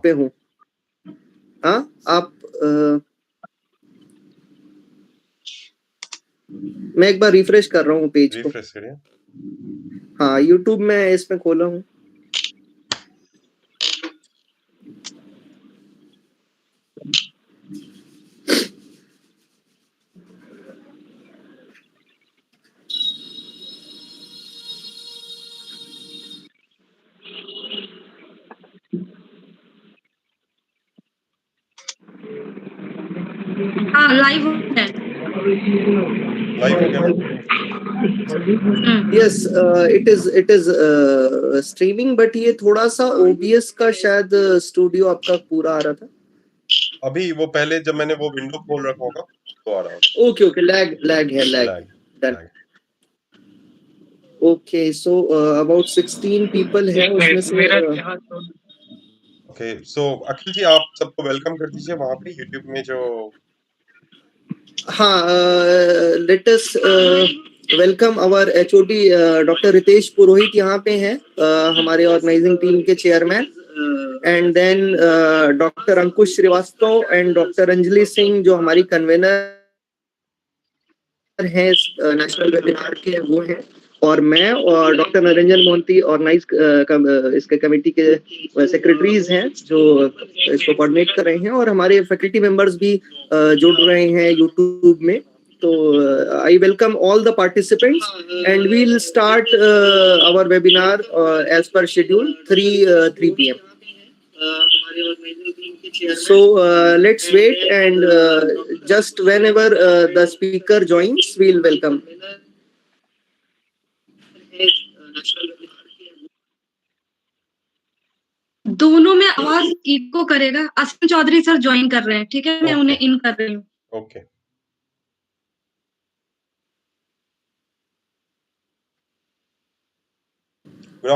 पे हूँ। हाँ, आप मैं एक बार रिफ्रेश कर रहा हूँ पेज को। रिफ्रेश करिए। हाँ, यूट्यूब में इसमें खोला हूँ। हाँ, लाइव है। लाइव हो गया ma'am. Yes, it is streaming, but ये थोड़ा सा OBS का शायद स्टूडियो आपका पूरा आ रहा था। अभी वो पहले जब मैंने वो विंडो खोल रखा होगा तो आ रहा होगा। ओके, लैग है, lag. Done. Okay, so about 16 people है उसमें से। ओके, सो अखिल जी आप सबको वेलकम कर दीजिए वहां पे यूट्यूब में जो। हाँ, let us welcome our HOD doctor Ritesh Purohit यहाँ पे हैं, हमारे ऑर्गेनाइजिंग टीम के chairman, and then doctor Ankush Srivastava and doctor Anjali Singh जो हमारी कन्वेनर हैं नेशनल वेबिनार के, वो हैं, और मैं और डॉक्टर निरंजन मोहंती ऑर्गेनाइज इसके कमेटी के सेक्रेटरीज हैं जो इसको कोऑर्डिनेट कर रहे हैं, और हमारे फैकल्टी मेंबर्स भी जुड़ रहे हैं यूट्यूब में। तो I welcome all the participants and we will start our webinar as per schedule 3 PM. So let's wait, and just whenever the speaker joins, we'll welcome. दोनों में आवाज इको करेगा। असम चौधरी सर ज्वाइन कर रहे हैं, ठीक है, मैं उन्हें इन कर रही हूँ। Okay.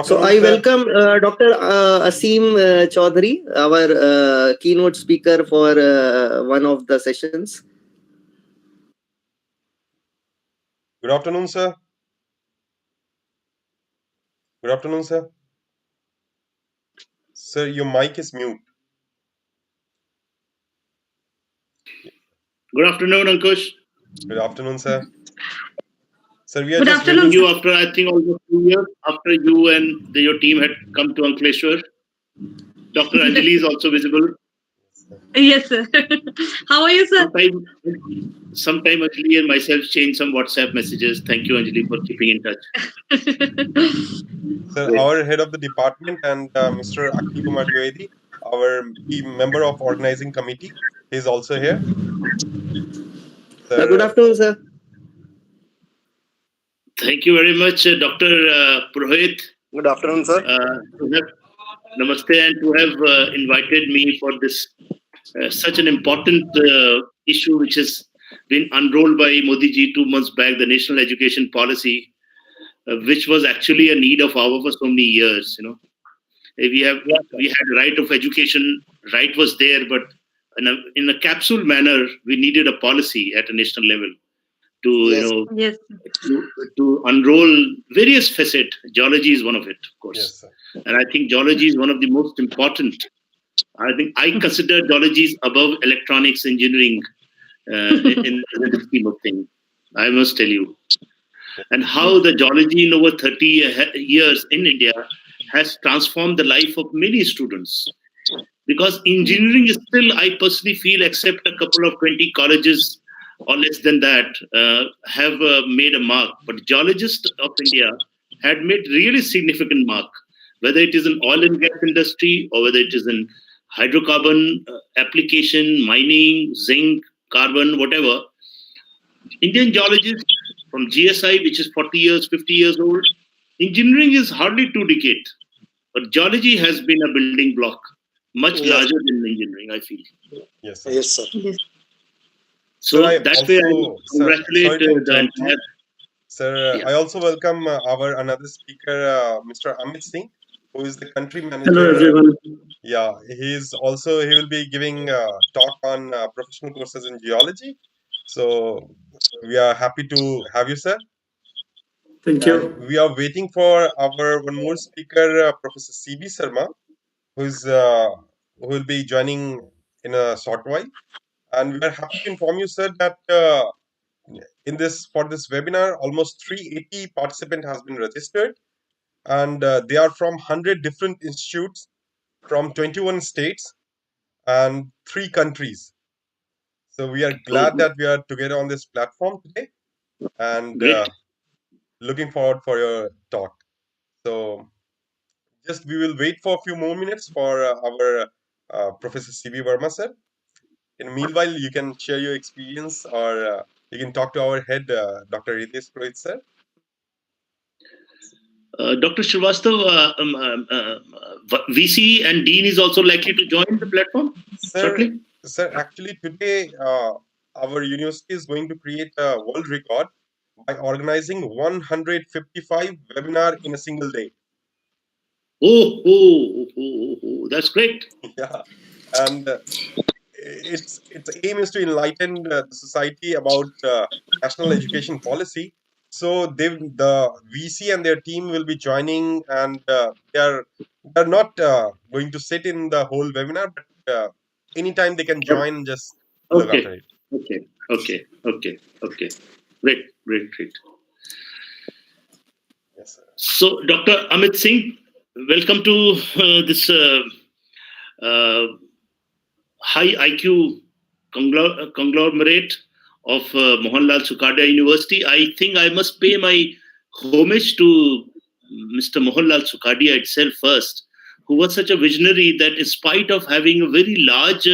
So I welcome Dr. Asim Chaudhary, our keynote speaker for one of the sessions. Good afternoon, sir. Good afternoon, sir. Sir, your mic is mute. Good afternoon, Ankush. Good afternoon, sir. Sir, we are Good just afternoon, waiting. You after I think almost 2 years after you and your team had come to Ankleshwar. Dr. Anjali is also visible. Yes, sir. How are you, sir? Sometime Anjali and myself changed some WhatsApp messages. Thank you, Anjali, for keeping in touch. Sir, our head of the department and Mr. Akhil Kumar Dwivedi, our member of organizing committee, is also here. Sir, good afternoon, sir. Thank you very much, Dr. Purohit. Good afternoon, sir. Namaste, and to have invited me for this such an important issue which has been unrolled by Modi ji 2 months back, the national education policy, which was actually a need of ours for so many years. You know, we had right of education, right was there, but in a capsule manner, we needed a policy at a national level to Yes. to unroll various facets. Geology is one of it, of course. Yes, sir. And I think geology is one of the most important. I consider geology is above electronics engineering in the scheme of things. I must tell you. And how the geology in over 30 years in India has transformed the life of many students. Because engineering is still, I personally feel, except a couple of 20 colleges or less than that, have made a mark. But geologists of India had made really significant mark, whether it is in oil and gas industry or whether it is in hydrocarbon application, mining, zinc, carbon, whatever. Indian geologists from GSI, which is 40 years, 50 years old, engineering is hardly 2 decades. But geology has been a building block, much larger than engineering, I feel. Yes, sir. Yes, sir. Yes. So that way, I congratulate the entire. Sir, Yeah. I also welcome our another speaker, Mr. Amit Singh, who is the country manager. Hello, everyone. Yeah, he will be giving talk on professional courses in geology. So we are happy to have you, sir. Thank you. We are waiting for our one more speaker, Professor CB Serma, who is who will be joining in a short while. And we are happy to inform you, sir, that for this webinar, almost 380 participant has been registered, and they are from 100 different institutes from 21 states and 3 countries. So we are glad that we are together on this platform today, and Great. looking forward for your talk. So just we will wait for a few more minutes for our Professor CB Verma sir. In the meanwhile, you can share your experience, or you can talk to our head, Dr. Ritesh Purohit sir. Dr. Srivastav, VC and Dean is also likely to join the platform shortly. Sir, actually today our university is going to create a world record by organizing 155 webinar in a single day. That's great. Yeah, and its aim is to enlighten the society about national education policy. So the VC and their team will be joining, and they're not going to sit in the whole webinar, but anytime they can join, just look after it. Okay. Great. Yes, sir. So, Dr. Amit Singh, welcome to this high IQ conglomerate of Mohanlal Sukhadia University. I think I must pay my homage to Mr. Mohanlal Sukhadia itself first, who was such a visionary that in spite of having a very large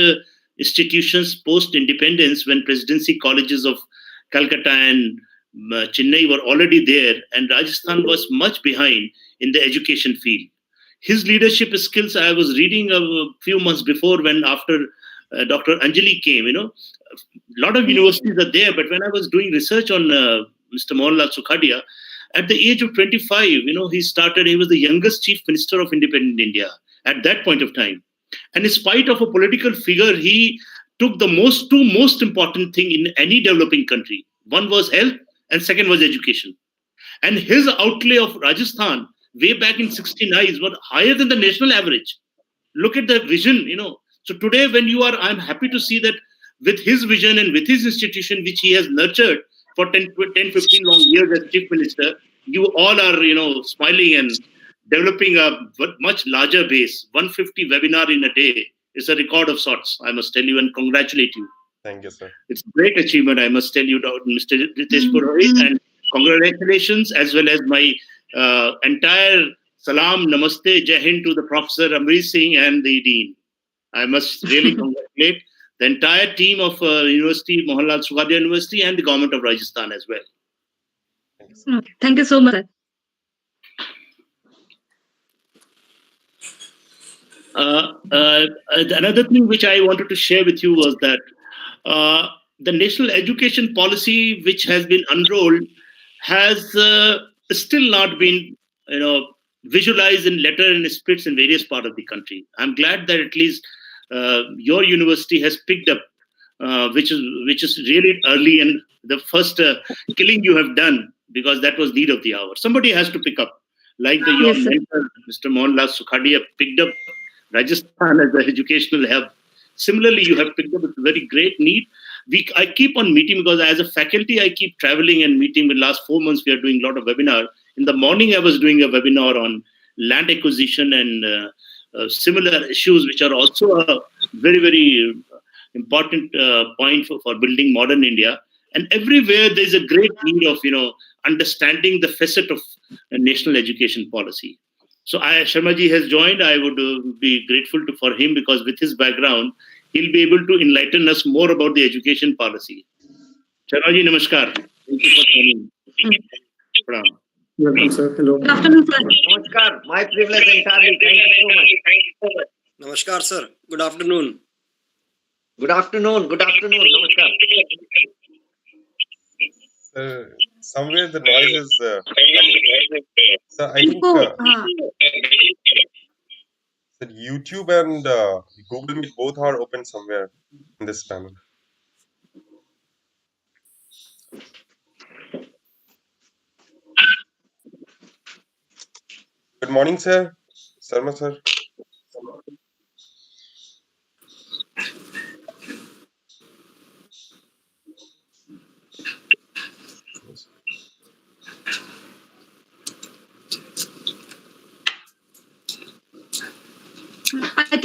institutions post-independence, when presidency colleges of Calcutta and Chennai were already there, and Rajasthan was much behind in the education field. His leadership skills, I was reading a few months before, when after Dr. Anjali came, a lot of universities are there, but when I was doing research on Mr. Mohanlal Sukhadia, at the age of 25, he was the youngest chief minister of independent India at that point of time. And in spite of a political figure, he took the two most important thing in any developing country. One was health and second was education. And his outlay of Rajasthan way back in 69 was higher than the national average. Look at the vision, So today when I'm happy to see that with his vision and with his institution, which he has nurtured for 10, 15 long years as chief minister, you all are, smiling and developing a much larger base. 150 webinar in a day is a record of sorts, I must tell you, and congratulate you. Thank you, sir. It's a great achievement, I must tell you, Mr. Ritesh Purohit, and congratulations, as well as my entire salam, namaste, jai hind to the Professor Amit Singh and the Dean. I must really congratulate the entire team of University, Mohanlal Sukhadia University, and the government of Rajasthan as well. Thank you so much. Another thing which I wanted to share with you was that the national education policy, which has been unrolled, has still not been, visualized in letter and spirits in various parts of the country. I'm glad that at least your university has picked up, which is really early, and the first killing you have done, because that was need of the hour. Somebody has to pick up, like your mentor, Mr. Mohanlal Sukhadia, picked up Rajasthan as the educational hub. Similarly, you have picked up a very great need. I keep on meeting, because as a faculty, I keep traveling and meeting. In the last 4 months, we are doing a lot of webinar. In the morning, I was doing a webinar on land acquisition and similar issues, which are also a very, very important point for building modern India. And everywhere, there's a great need of, understanding the facet of national education policy. So Sharma ji has joined. I would be grateful for him, because with his background, he'll be able to enlighten us more about the education policy. Sharma ji, namaskar. Thank you for joining. Pranam. Welcome, sir. Hello. Good afternoon, sir. Namaskar. My privilege entirely. Thank you so much. Namaskar, sir. Good afternoon. Good afternoon. Namaskar. Somewhere the noise is coming. So I think YouTube and Google Meet both are open somewhere in this panel. Good morning, sir. Sharma, sir.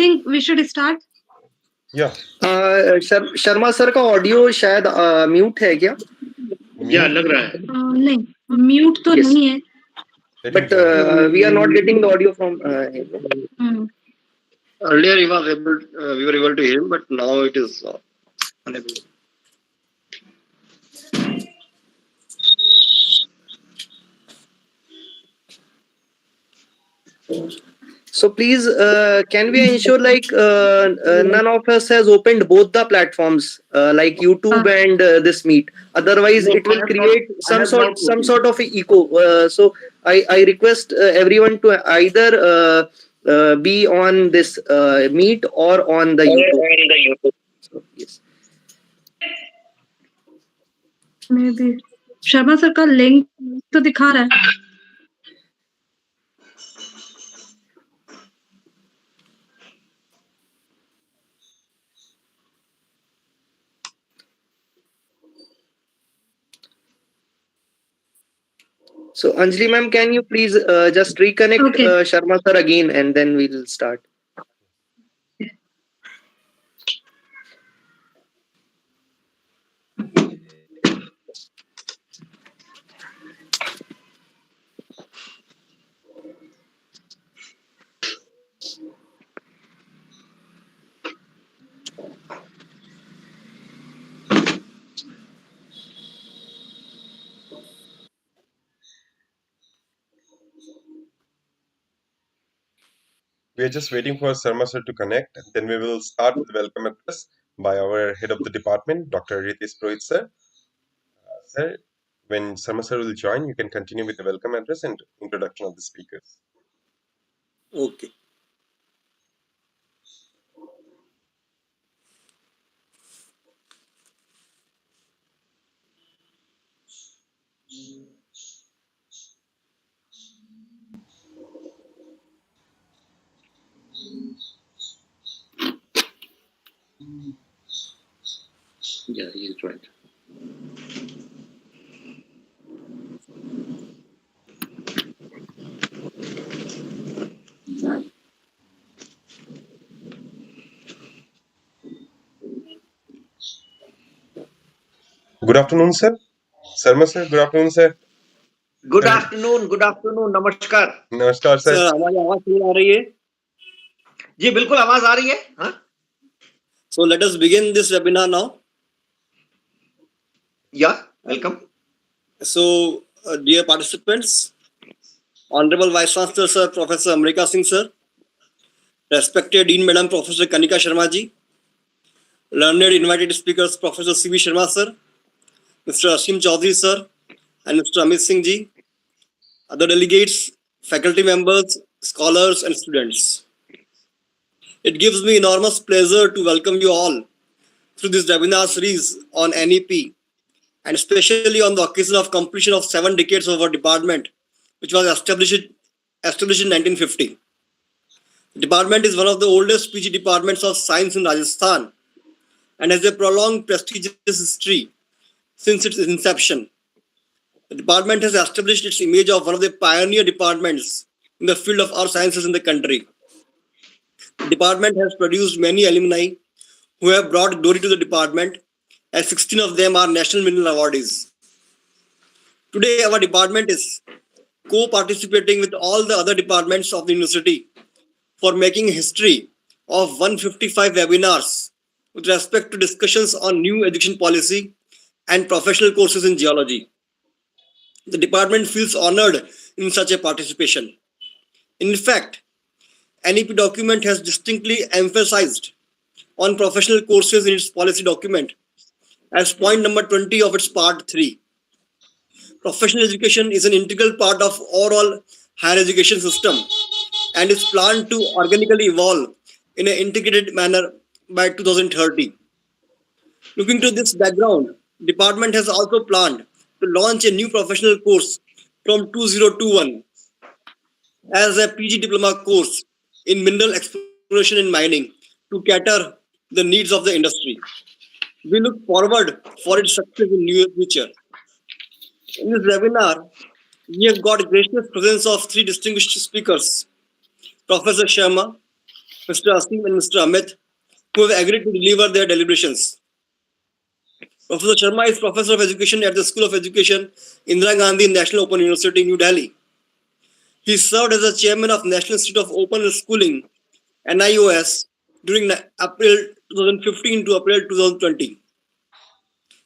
think we should start. Yeah. Sharma sir का audio शायद mute है क्या? Yeah, लग रहा है. नहीं, mute तो Yes. नहीं है. But we are not getting the audio from him. Earlier he was able, we were able to hear him, but now it is unable. So please, can we ensure like none of us has opened both the platforms like YouTube and this Meet? Otherwise, it will create some sort of echo. So I request everyone to either be on this Meet or on the YouTube. So, yes. Maybe Sharma sir का link तो दिखा रहा है. So Anjali ma'am, can you please just reconnect Sharma sir again and then we'll start. We are just waiting for Sharma sir to connect. Then we will start with the welcome address by our head of the department, Dr. Ritesh Purohit sir. Sir, when Sharma sir will join, you can continue with the welcome address and introduction of the speakers. Okay. Yeah, he is right. Good afternoon, sir. Sharma sir, good afternoon, sir. Good afternoon, नमस्कार. Namaskar, sir. Sir हमारी आवाज नहीं आ रही है? जी बिल्कुल आवाज आ रही है. हाँ. So let us begin this webinar now. Yeah, welcome. So dear participants, Honorable Vice Chancellor Sir Professor Amit Singh Sir, respected Dean Madam Professor Kanika Sharma ji, learned invited speakers Professor CB Serma Sir, Mr. Asim Chaudhary Sir, and Mr. Amit Singh ji, other delegates, faculty members, scholars and students. It gives me enormous pleasure to welcome you all through this webinar series on NEP, and especially on the occasion of completion of 7 decades of our department, which was established in 1950. The department is one of the oldest PG departments of science in Rajasthan and has a prolonged prestigious history since its inception. The department has established its image of one of the pioneer departments in the field of earth sciences in the country. The department has produced many alumni who have brought glory to the department, and 16 of them are National Mineral Awardees. Today, our department is co-participating with all the other departments of the university for making history of 155 webinars with respect to discussions on new education policy and professional courses in geology. The department feels honored in such a participation. In fact, NEP document has distinctly emphasized on professional courses in its policy document as point number 20 of its part 3. Professional education is an integral part of overall higher education system and is planned to organically evolve in an integrated manner by 2030. Looking to this background, the department has also planned to launch a new professional course from 2021 as a PG diploma course in mineral exploration and mining to cater the needs of the industry. We look forward for its success in the future. In this webinar, we have got gracious presence of 3 distinguished speakers: Professor Sharma, Mr. Asim and Mr. Amit, who have agreed to deliver their deliberations. Professor Sharma is Professor of Education at the School of Education, Indira Gandhi National Open University, New Delhi. He served as the chairman of National Institute of Open Schooling, NIOS, during April 2015 to April 2020.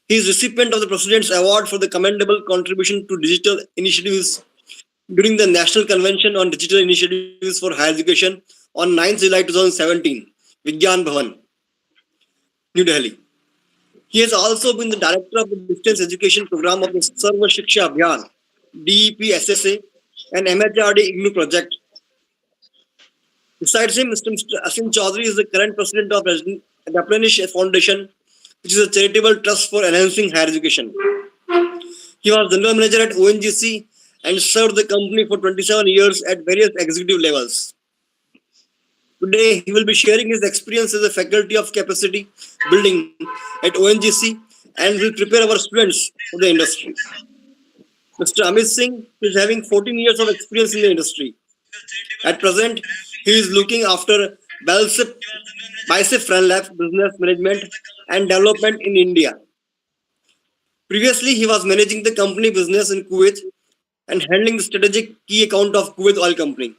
He is recipient of the President's Award for the commendable contribution to digital initiatives during the National Convention on Digital Initiatives for Higher Education on 9th July 2017, Vigyan Bhavan, New Delhi. He has also been the director of the Distance Education Program of the Sarva Shiksha Abhiyan, DEP SSA, and MHRD IGNU project. Besides him, Mr. Asim Chaudhary is the current president of the Replenish Foundation, which is a charitable trust for enhancing higher education. He was general manager at ONGC and served the company for 27 years at various executive levels. Today, he will be sharing his experience as a faculty of capacity building at ONGC and will prepare our students for the industry. Mr. Amit Singh is having 14 years of experience in the industry. At present, he is looking after Bicep Lab business management and development in India. Previously, he was managing the company business in Kuwait and handling the strategic key account of Kuwait Oil Company.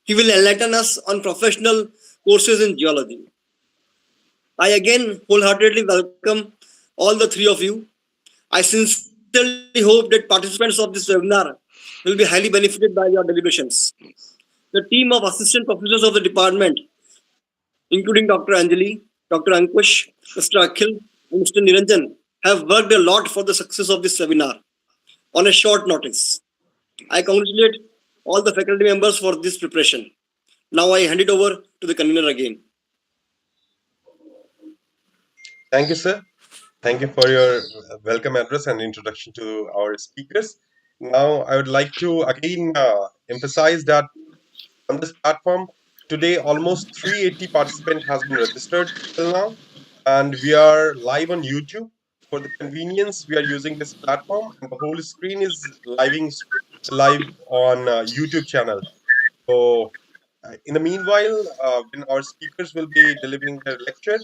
He will enlighten us on professional courses in geology. I again wholeheartedly welcome all the three of you. I sincerely hope that participants of this webinar will be highly benefited by your deliberations. The team of assistant professors of the department, including Dr. Anjali, Dr. Ankush, Mr. Akhil, and Mr. Niranjan, have worked a lot for the success of this webinar on a short notice. I congratulate all the faculty members for this preparation. Now I hand it over to the convener again. Thank you, sir. Thank you for your welcome address and introduction to our speakers. Now, I would like to again emphasize that on this platform, today almost 380 participants has been registered till now, and we are live on YouTube. For the convenience, we are using this platform, and the whole screen is live on YouTube channel. So, in the meanwhile, when our speakers will be delivering their lecture,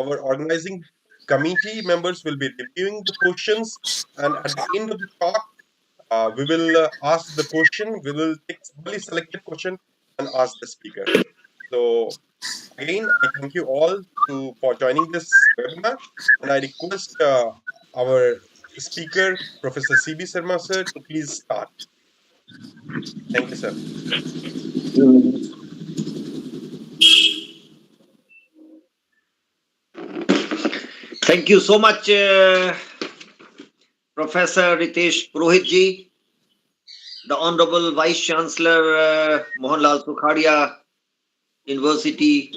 our organizing committee members will be reviewing the questions, and at the end of the talk, we will ask the question. We will take only selected question and ask the speaker. So again, I thank you all for joining this webinar, and I request our speaker, Professor CB Serma sir, to please start. Thank you, sir. Thank you so much, Professor Ritesh Purohit ji, the Honorable Vice Chancellor Mohanlal Sukhadia, University,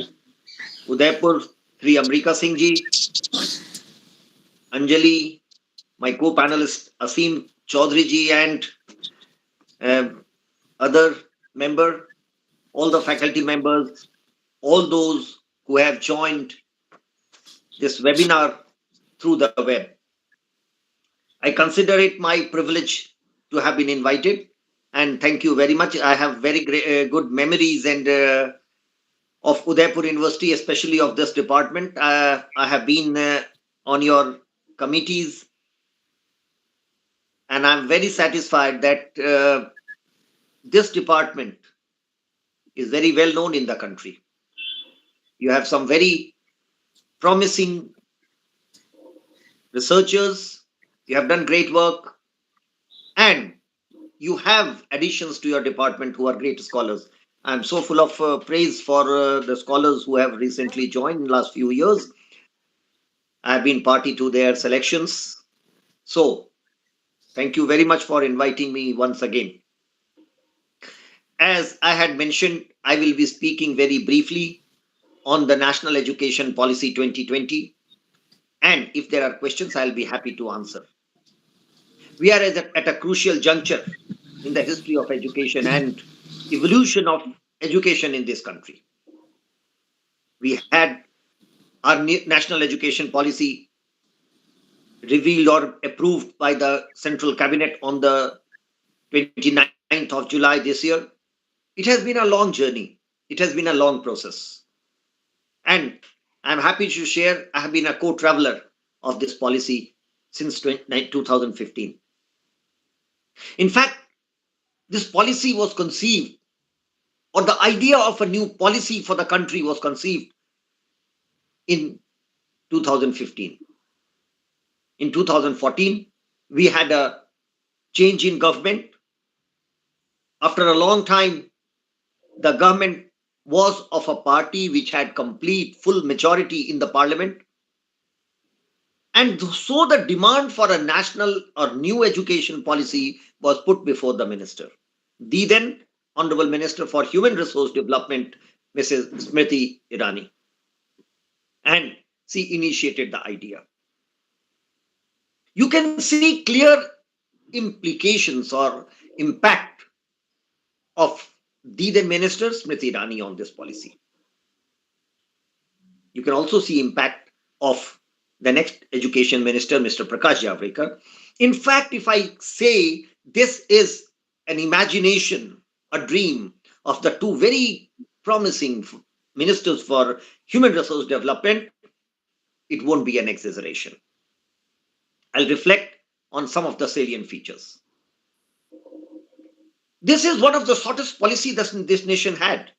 Udaipur, Sri Amrika Singh ji, Anjali, my co-panelist Asim Chaudhary ji, and other member, all the faculty members, all those who have joined this webinar through the web. I consider it my privilege to have been invited, and thank you very much. I have very good memories and of Udaipur University, especially of this department. I have been on your committees, and I'm very satisfied that this department is very well known in the country. You have some very promising researchers, you have done great work, and you have additions to your department who are great scholars. I'm so full of praise for the scholars who have recently joined in the last few years. I've been party to their selections. So, thank you very much for inviting me once again. As I had mentioned, I will be speaking very briefly on the National Education Policy 2020. And if there are questions, I'll be happy to answer. We are at a crucial juncture in the history of education and evolution of education in this country. We had our National Education Policy revealed or approved by the Central Cabinet on the 29th of July this year. It has been a long journey. It has been a long process. And I'm happy to share I have been a co-traveler of this policy since 2015. In fact, this policy was conceived, or the idea of a new policy for the country was conceived in 2015. In 2014, we had a change in government. After a long time, the government was of a party which had complete full majority in the parliament. And so the demand for a national or new education policy was put before the minister. The then Honorable Minister for Human Resource Development, Mrs. Smriti Irani. And she initiated the idea. You can see clear implications or impact of the then Minister Smriti Irani on this policy. You can also see impact of the next Education Minister, Mr. Prakash Javadekar. In fact, if I say this is an imagination, a dream of the two very promising ministers for human resource development, it won't be an exaggeration. I'll reflect on some of the salient features. This is one of the shortest policies this nation had.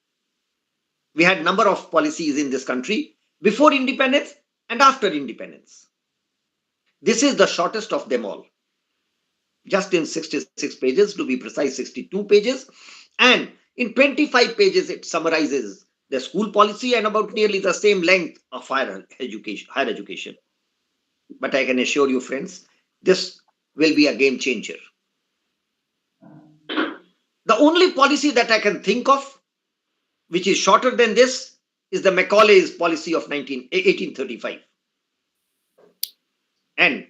We had a number of policies in this country before independence and after independence. This is the shortest of them all. Just in 66 pages, to be precise, 62 pages. And in 25 pages, it summarizes the school policy and about nearly the same length of higher education. But I can assure you, friends, this will be a game changer. The only policy that I can think of which is shorter than this is the Macaulay's policy of 1835. And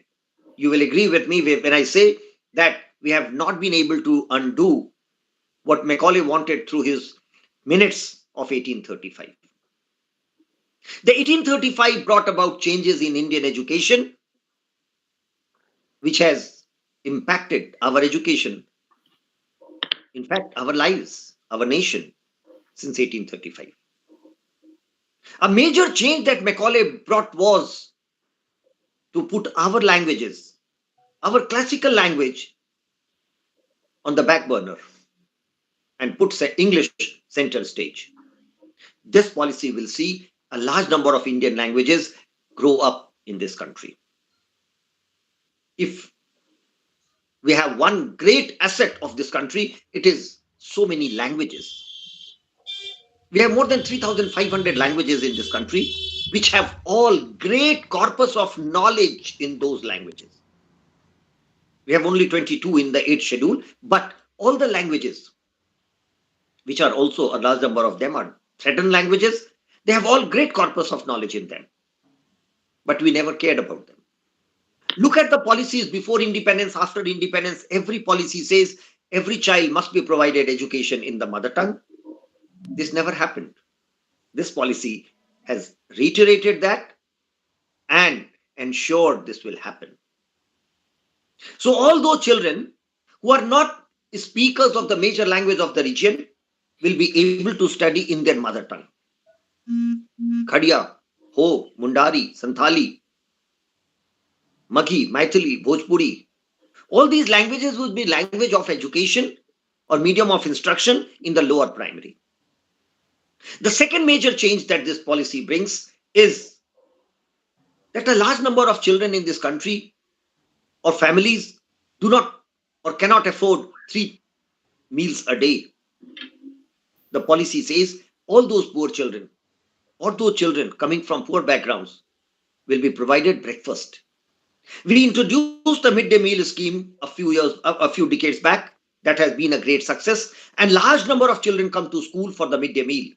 you will agree with me when I say that we have not been able to undo what Macaulay wanted through his minutes of 1835. The 1835 brought about changes in Indian education, which has impacted our education, in fact, our lives, our nation, since 1835. A major change that Macaulay brought was to put our languages, our classical language, on the back burner and put English center stage. This policy will see a large number of Indian languages grow up in this country. If we have one great asset of this country, it is so many languages. We have more than 3,500 languages in this country, which have all great corpus of knowledge in those languages. We have only 22 in the 8th schedule, but all the languages, which are also a large number of them are threatened languages, they have all great corpus of knowledge in them. But we never cared about them. Look at the policies before independence, after independence. Every policy says every child must be provided education in the mother tongue. This never happened. This policy has reiterated that and ensured this will happen. So all those children who are not speakers of the major language of the region will be able to study in their mother tongue. Khadia, Ho, Mundari, Santhali, Maghi, Maithili, Bhojpuri. All these languages will be language of education or medium of instruction in the lower primary. The second major change that this policy brings is that a large number of children in this country or families do not or cannot afford 3 meals a day. The policy says all those poor children or those children coming from poor backgrounds will be provided breakfast. We introduced the Midday Meal scheme a few decades back. That has been a great success, and large number of children come to school for the Midday Meal.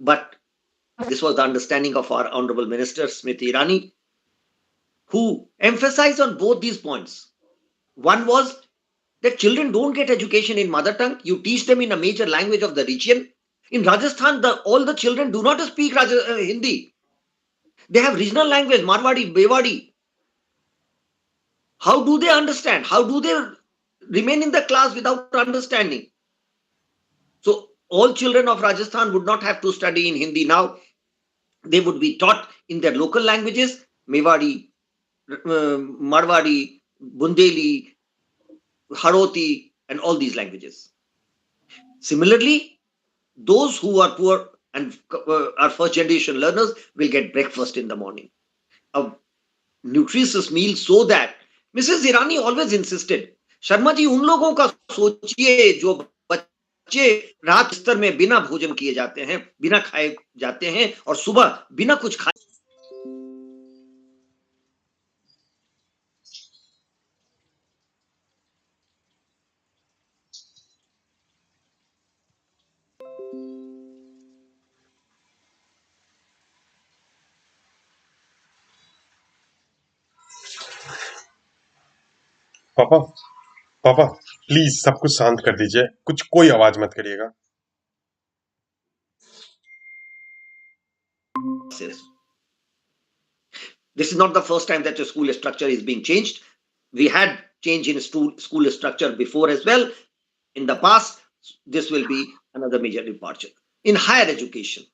But this was the understanding of our Honorable Minister Smriti Irani, who emphasized on both these points. One was that children don't get education in mother tongue. You teach them in a major language of the region. In Rajasthan, all the children do not speak Hindi. They have regional language, Marwadi, Bewadi. How do they understand? How do they remain in the class without understanding? So all children of Rajasthan would not have to study in Hindi now. They would be taught in their local languages, Mewari, Marwari, Bundeli, Haroti, and all these languages. Similarly, those who are poor and are first generation learners will get breakfast in the morning, a nutritious meal, so that Mrs. Irani always insisted, Sharma ji उन लोगों का सोचिए जो बच्चे रात बिस्तर में बिना भोजन किए जाते हैं, बिना खाए जाते हैं और सुबह बिना कुछ खाए. पापा पापा प्लीज सब कुछ शांत कर दीजिए, कुछ कोई आवाज मत करिएगा. This is not the first time that the school structure is being changed. We had change in school structure before as well. In the past, this will be another major departure. In higher education,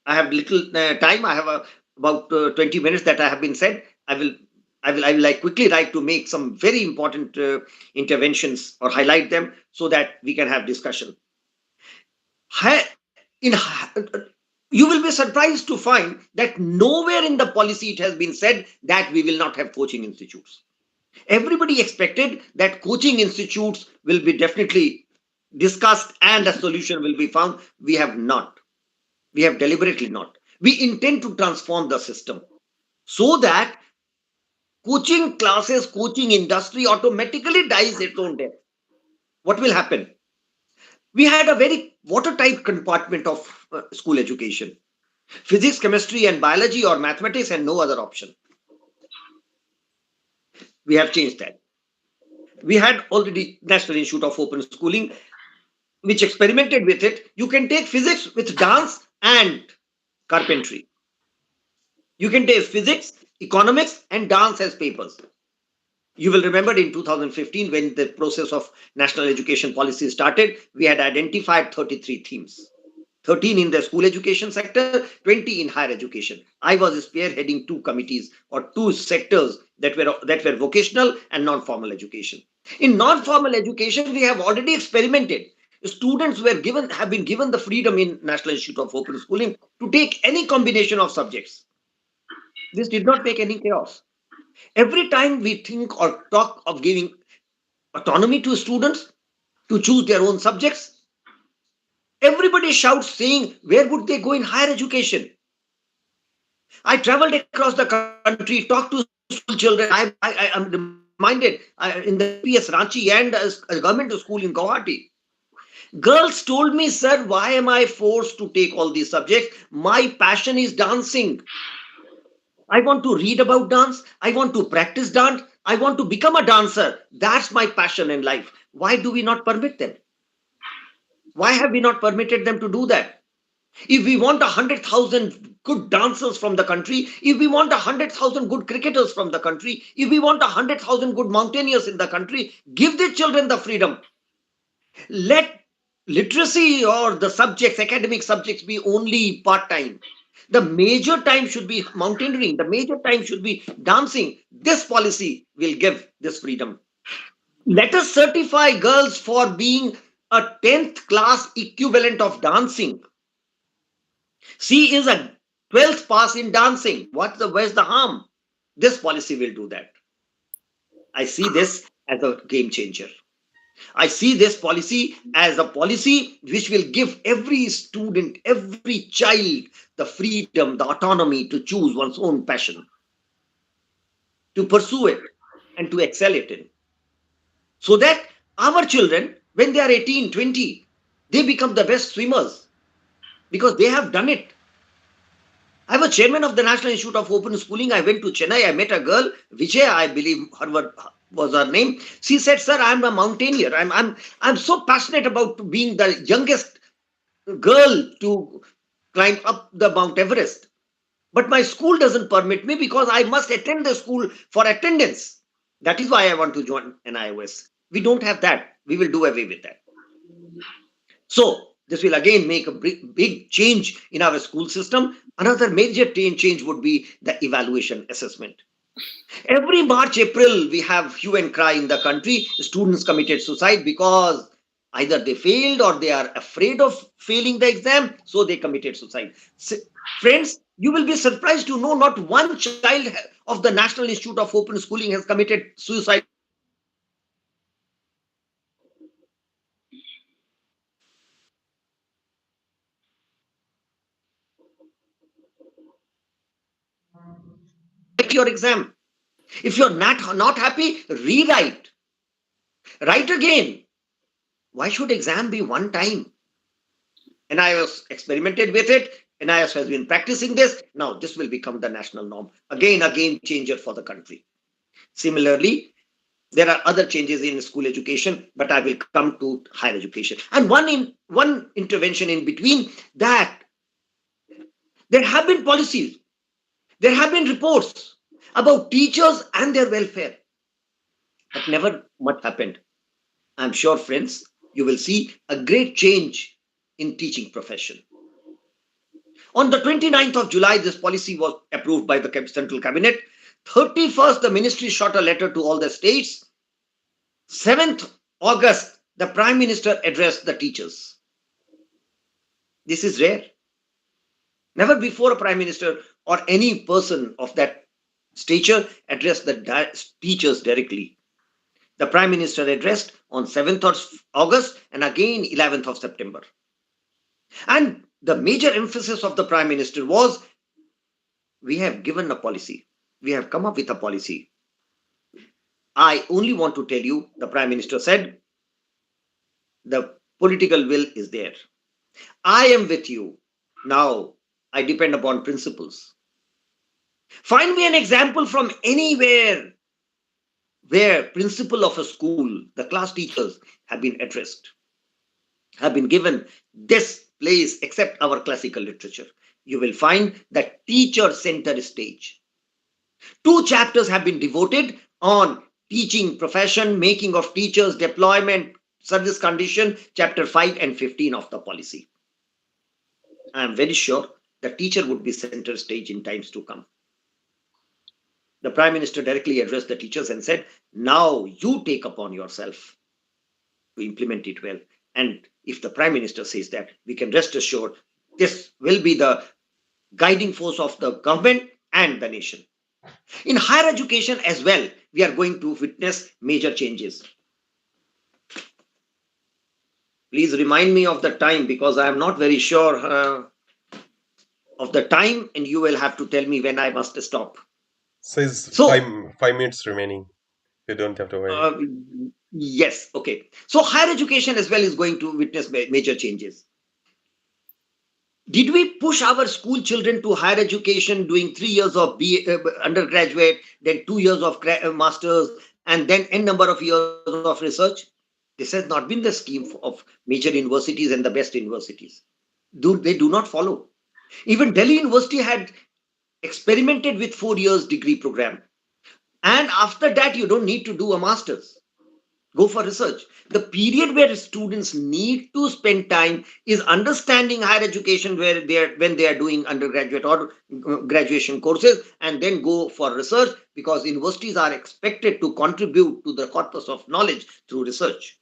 I have little time. I have about 20 minutes that I have been said. I will like quickly like to make some very important interventions or highlight them so that we can have discussion. You will be surprised to find that nowhere in the policy it has been said that we will not have coaching institutes. Everybody expected that coaching institutes will be definitely discussed and a solution will be found. We have not. We have deliberately not. We intend to transform the system so that coaching classes, coaching industry automatically dies its own death. What will happen? We had a very watertight compartment of school education. Physics, chemistry, and biology or mathematics, and no other option. We have changed that. We had already National Institute of Open Schooling, which experimented with it. You can take physics with dance and carpentry. You can take physics, economics, and dance as papers. You will remember in 2015, when the process of national education policy started, we had identified 33 themes. 13 in the school education sector, 20 in higher education. I was spearheading 2 committees or 2 sectors that were vocational and non-formal education. In non-formal education, we have already experimented. Students have been given the freedom in National Institute of Open Schooling to take any combination of subjects. This did not make any chaos. Every time we think or talk of giving autonomy to students to choose their own subjects, everybody shouts saying, where would they go in higher education? I traveled across the country, talked to school children. I am reminded in the PS Ranchi and a government school in Guwahati. Girls told me, sir, why am I forced to take all these subjects? My passion is dancing. I want to read about dance. I want to practice dance. I want to become a dancer. That's my passion in life. Why do we not permit them? Why have we not permitted them to do that? If we want 100,000 good dancers from the country, if we want 100,000 good cricketers from the country, if we want 100,000 good mountaineers in the country, give the children the freedom. Let literacy or the subjects, academic subjects, be only part-time. The major time should be mountaineering. The major time should be dancing. This policy will give this freedom. Let us certify girls for being a 10th class equivalent of dancing. She is a 12th pass in dancing. Where's the harm? This policy will do that. I see this as a game changer. I see this policy as a policy which will give every student, every child the freedom, the autonomy to choose one's own passion, to pursue it and to excel it in. So that our children, when they are 18, 20, they become the best swimmers because they have done it. I was chairman of the National Institute of Open Schooling. I went to Chennai. I met a girl, Vijay, I believe was her name. She said, sir, I'm a mountaineer. I'm so passionate about being the youngest girl to climb up the Mount Everest. But my school doesn't permit me because I must attend the school for attendance. That is why I want to join NIOS. We don't have that. We will do away with that. So This will again make a big change in our school system. Another major change would be the evaluation assessment. Every March, April, we have hue and cry in the country. Students committed suicide because either they failed or they are afraid of failing the exam, so they committed suicide. Friends, you will be surprised to know not one child of the National Institute of Open Schooling has committed suicide. Your exam. If you're not happy, rewrite. Write again. Why should exam be one time? NIOS experimented with it. NIOS has been practicing this. Now this will become the national norm. Again, a game changer for the country. Similarly, there are other changes in school education, but I will come to higher education. And one intervention in between that, there have been policies, there have been reports about teachers and their welfare, but never much happened. I'm sure, friends, you will see a great change in teaching profession. On the 29th of July, this policy was approved by the Central Cabinet. 31st, the ministry shot a letter to all the states. 7th August, the Prime Minister addressed the teachers. This is rare. Never before a Prime Minister or any person of that stature addressed the teachers directly. The Prime Minister addressed on 7th of August and again 11th of September. And the major emphasis of the Prime Minister was, we have given a policy. We have come up with a policy. I only want to tell you, the Prime Minister said, the political will is there. I am with you. Now, I depend upon principles. Find me an example from anywhere where principal of a school, the class teachers have been addressed, have been given this place except our classical literature. You will find that teacher center stage. 2 chapters have been devoted on teaching profession, making of teachers, deployment, service condition, chapter 5 and 15 of the policy. I am very sure the teacher would be center stage in times to come. The Prime Minister directly addressed the teachers and said, now you take upon yourself to implement it well. And if the Prime Minister says that, we can rest assured this will be the guiding force of the government and the nation. In higher education as well, we are going to witness major changes. Please remind me of the time, because I am not very sure of the time, and you will have to tell me when I must stop. Says So, 5 minutes remaining. You don't have to worry. Yes, okay. So higher education as well is going to witness major changes. Did we push our school children to higher education, doing 3 years of undergraduate, then 2 years of masters, and then n number of years of research? This has not been the scheme of major universities and the best universities. They do not follow. Even Delhi University had experimented with 4 years degree program. And after that, you don't need to do a master's. Go for research. The period where students need to spend time is understanding higher education, when they are doing undergraduate or graduation courses, and then go for research, because universities are expected to contribute to the corpus of knowledge through research.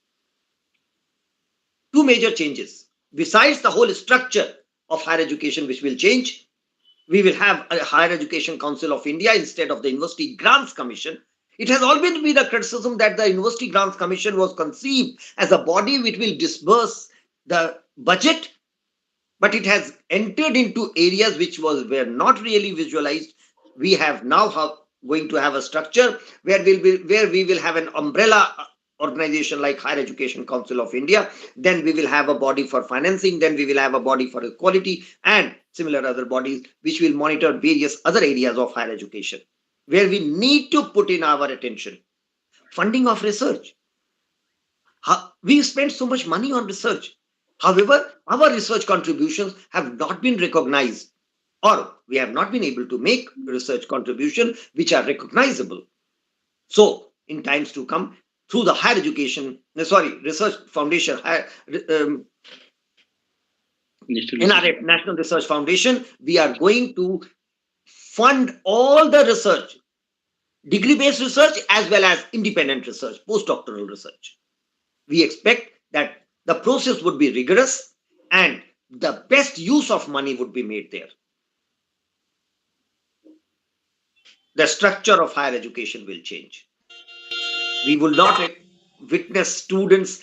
2 major changes. Besides the whole structure of higher education which will change, we will have a Higher Education Council of India instead of the University Grants Commission. It has always been a criticism that the University Grants Commission was conceived as a body which will disburse the budget, but it has entered into areas which were not really visualized. We have now going to have a structure where we will have an umbrella organization like Higher Education Council of India. Then we will have a body for financing. Then we will have a body for equality and similar other bodies which will monitor various other areas of higher education, where we need to put in our attention. Funding of research. We spend so much money on research. However, our research contributions have not been recognized, or we have not been able to make research contributions which are recognizable. So, in times to come, through the research foundation, NRF, National Research Foundation, we are going to fund all the research, degree-based research as well as independent research, postdoctoral research. We expect that the process would be rigorous and the best use of money would be made there. The structure of higher education will change. We will not witness students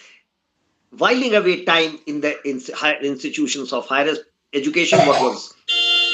whiling away time in the higher institutions of higher education. What was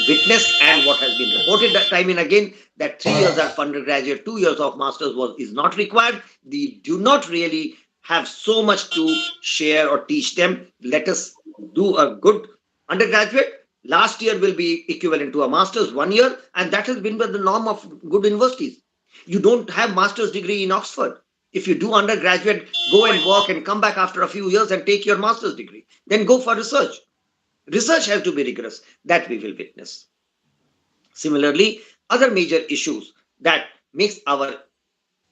witnessed and what has been reported time and again, that 3 years of undergraduate, 2 years of masters is not required. We do not really have so much to share or teach them. Let us do a good undergraduate. Last year will be equivalent to a master's 1 year, and that has been the norm of good universities. You don't have master's degree in Oxford. If you do undergraduate, go and work and come back after a few years and take your master's degree. Then go for research. Research has to be rigorous. That we will witness. Similarly, other major issues that makes our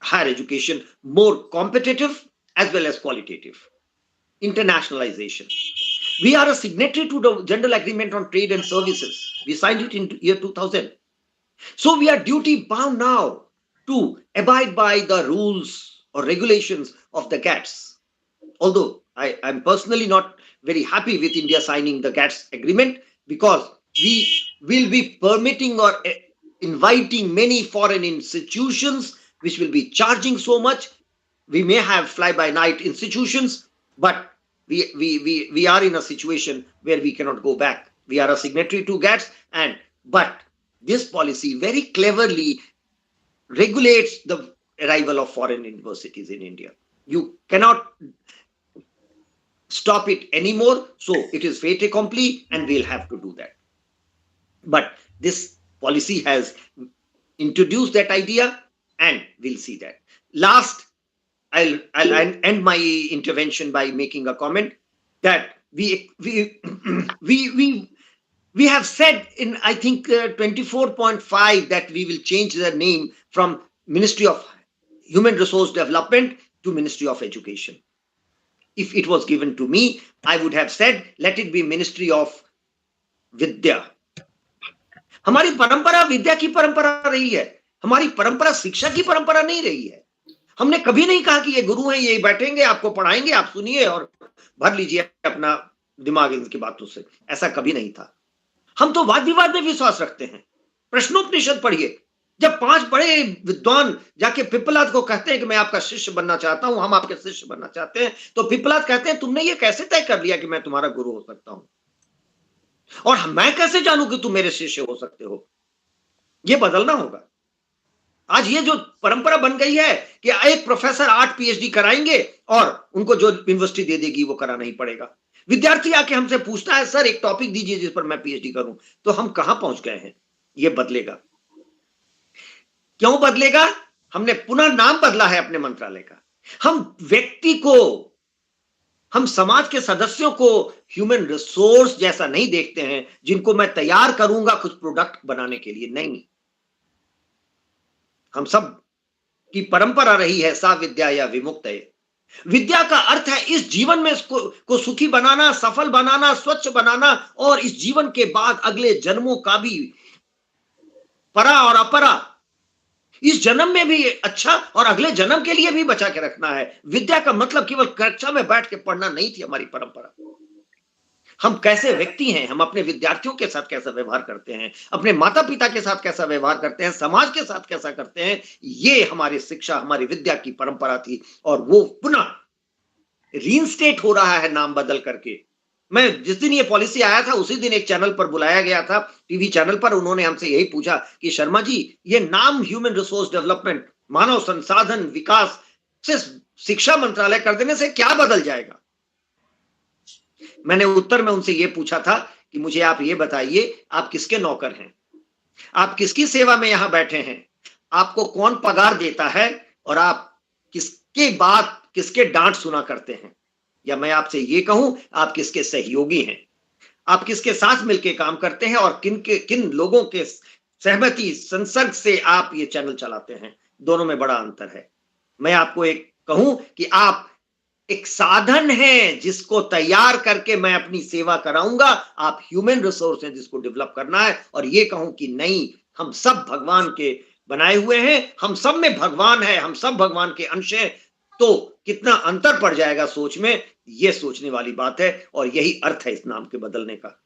higher education more competitive as well as qualitative. Internationalization. We are a signatory to the General Agreement on Trade and Services. We signed it in year 2000. So we are duty bound now to abide by the rules or regulations of the GATS. Although I am personally not very happy with India signing the GATS agreement, because we will be permitting or inviting many foreign institutions which will be charging so much. We may have fly-by-night institutions, but we are in a situation where we cannot go back. We are a signatory to GATS, but this policy very cleverly regulates the arrival of foreign universities in India. You cannot stop it anymore, so it is fait accompli, and we'll have to do that. But this policy has introduced that idea, and we'll see that. Last, I'll end my intervention by making a comment that we have said in, I think, 24.5 that we will change the name from Ministry of Human Resource Development to Ministry of Education. If it was given to me, I would have said, let it be Ministry of Vidya. हमारी परंपरा विद्या की परंपरा रही है, हमारी परंपरा शिक्षा की परंपरा नहीं रही है. हमने कभी नहीं कहा कि ये गुरु हैं, ये बैठेंगे, आपको पढ़ाएंगे, आप सुनिए और भर लीजिए अपना दिमाग इनकी बातों से. ऐसा कभी नहीं था. हम तो वाद विवाद में विश्वास रखते हैं. प्रश्नोपनिषद पढ़िए. जब 5 बड़े विद्वान जाके पिप्पलाद को कहते हैं कि मैं आपका शिष्य बनना चाहता हूं, हम आपके शिष्य बनना चाहते हैं, तो पिप्पलाद कहते हैं तुमने ये कैसे तय कर लिया कि मैं तुम्हारा गुरु हो सकता हूं, और मैं कैसे जानूं कि तुम मेरे शिष्य हो सकते हो. ये बदलना होगा. आज ये जो परंपरा बन गई है कि एक प्रोफेसर 8 PhD कराएंगे और उनको जो यूनिवर्सिटी दे देगी वो कराना ही पड़ेगा. विद्यार्थी आके हमसे पूछता है, सर एक टॉपिक दीजिए जिस पर मैं PhD करूं. तो हम कहां पहुंच गए हैं. ये बदलेगा. क्यों बदलेगा? हमने पुनः नाम बदला है अपने मंत्रालय का. हम व्यक्ति को, हम समाज के सदस्यों को ह्यूमन रिसोर्स जैसा नहीं देखते हैं जिनको मैं तैयार करूंगा कुछ प्रोडक्ट बनाने के लिए. नहीं, हम सब की परंपरा रही है सा विद्या या विमुक्त है. विद्या का अर्थ है इस जीवन में को सुखी बनाना, सफल बनाना, स्वच्छ बनाना, और इस जीवन के बाद अगले जन्मों का भी, परा और अपरा, इस जन्म में भी अच्छा और अगले जन्म के लिए भी बचा के रखना है. विद्या का मतलब केवल कक्षा में बैठ के पढ़ना नहीं थी हमारी परंपरा. हम कैसे व्यक्ति हैं, हम अपने विद्यार्थियों के साथ कैसा व्यवहार करते हैं, अपने माता पिता के साथ कैसा व्यवहार करते हैं, समाज के साथ कैसा करते हैं, ये हमारी शिक्षा, हमारी विद्या की परंपरा थी. और वो पुनः रीइंस्टेट हो रहा है नाम बदल करके. मैं जिस दिन ये पॉलिसी आया था उसी दिन एक चैनल पर बुलाया गया था, टीवी चैनल पर. उन्होंने हमसे यही पूछा कि शर्मा जी, ये नाम ह्यूमन रिसोर्स डेवलपमेंट, मानव संसाधन विकास से शिक्षा मंत्रालय कर देने से क्या बदल जाएगा. मैंने उत्तर में उनसे ये पूछा था कि मुझे आप ये बताइए, आप किसके नौकर हैं, आप किसकी सेवा में यहां बैठे हैं, आपको कौन पगार देता है, और आप किसके बात, किसके डांट सुना करते हैं. या मैं आपसे ये कहूं, आप किसके सहयोगी हैं, आप किसके साथ मिलकर काम करते हैं, और किन लोगों के सहमति संसर्ग से आप ये चैनल चलाते हैं. दोनों में बड़ा अंतर है. मैं आपको एक कहूं कि आप एक साधन है जिसको तैयार करके मैं अपनी सेवा कराऊंगा। आप ह्यूमन रिसोर्स हैं जिसको डेवलप करना है। और ये कहूं कि नहीं, हम सब भगवान के बनाए हुए हैं, हम सब में भगवान है, हम सब भगवान के अंश हैं। तो कितना अंतर पड़ जाएगा सोच में, ये सोचने वाली बात है। और यही अर्थ है इस नाम के बदलने का।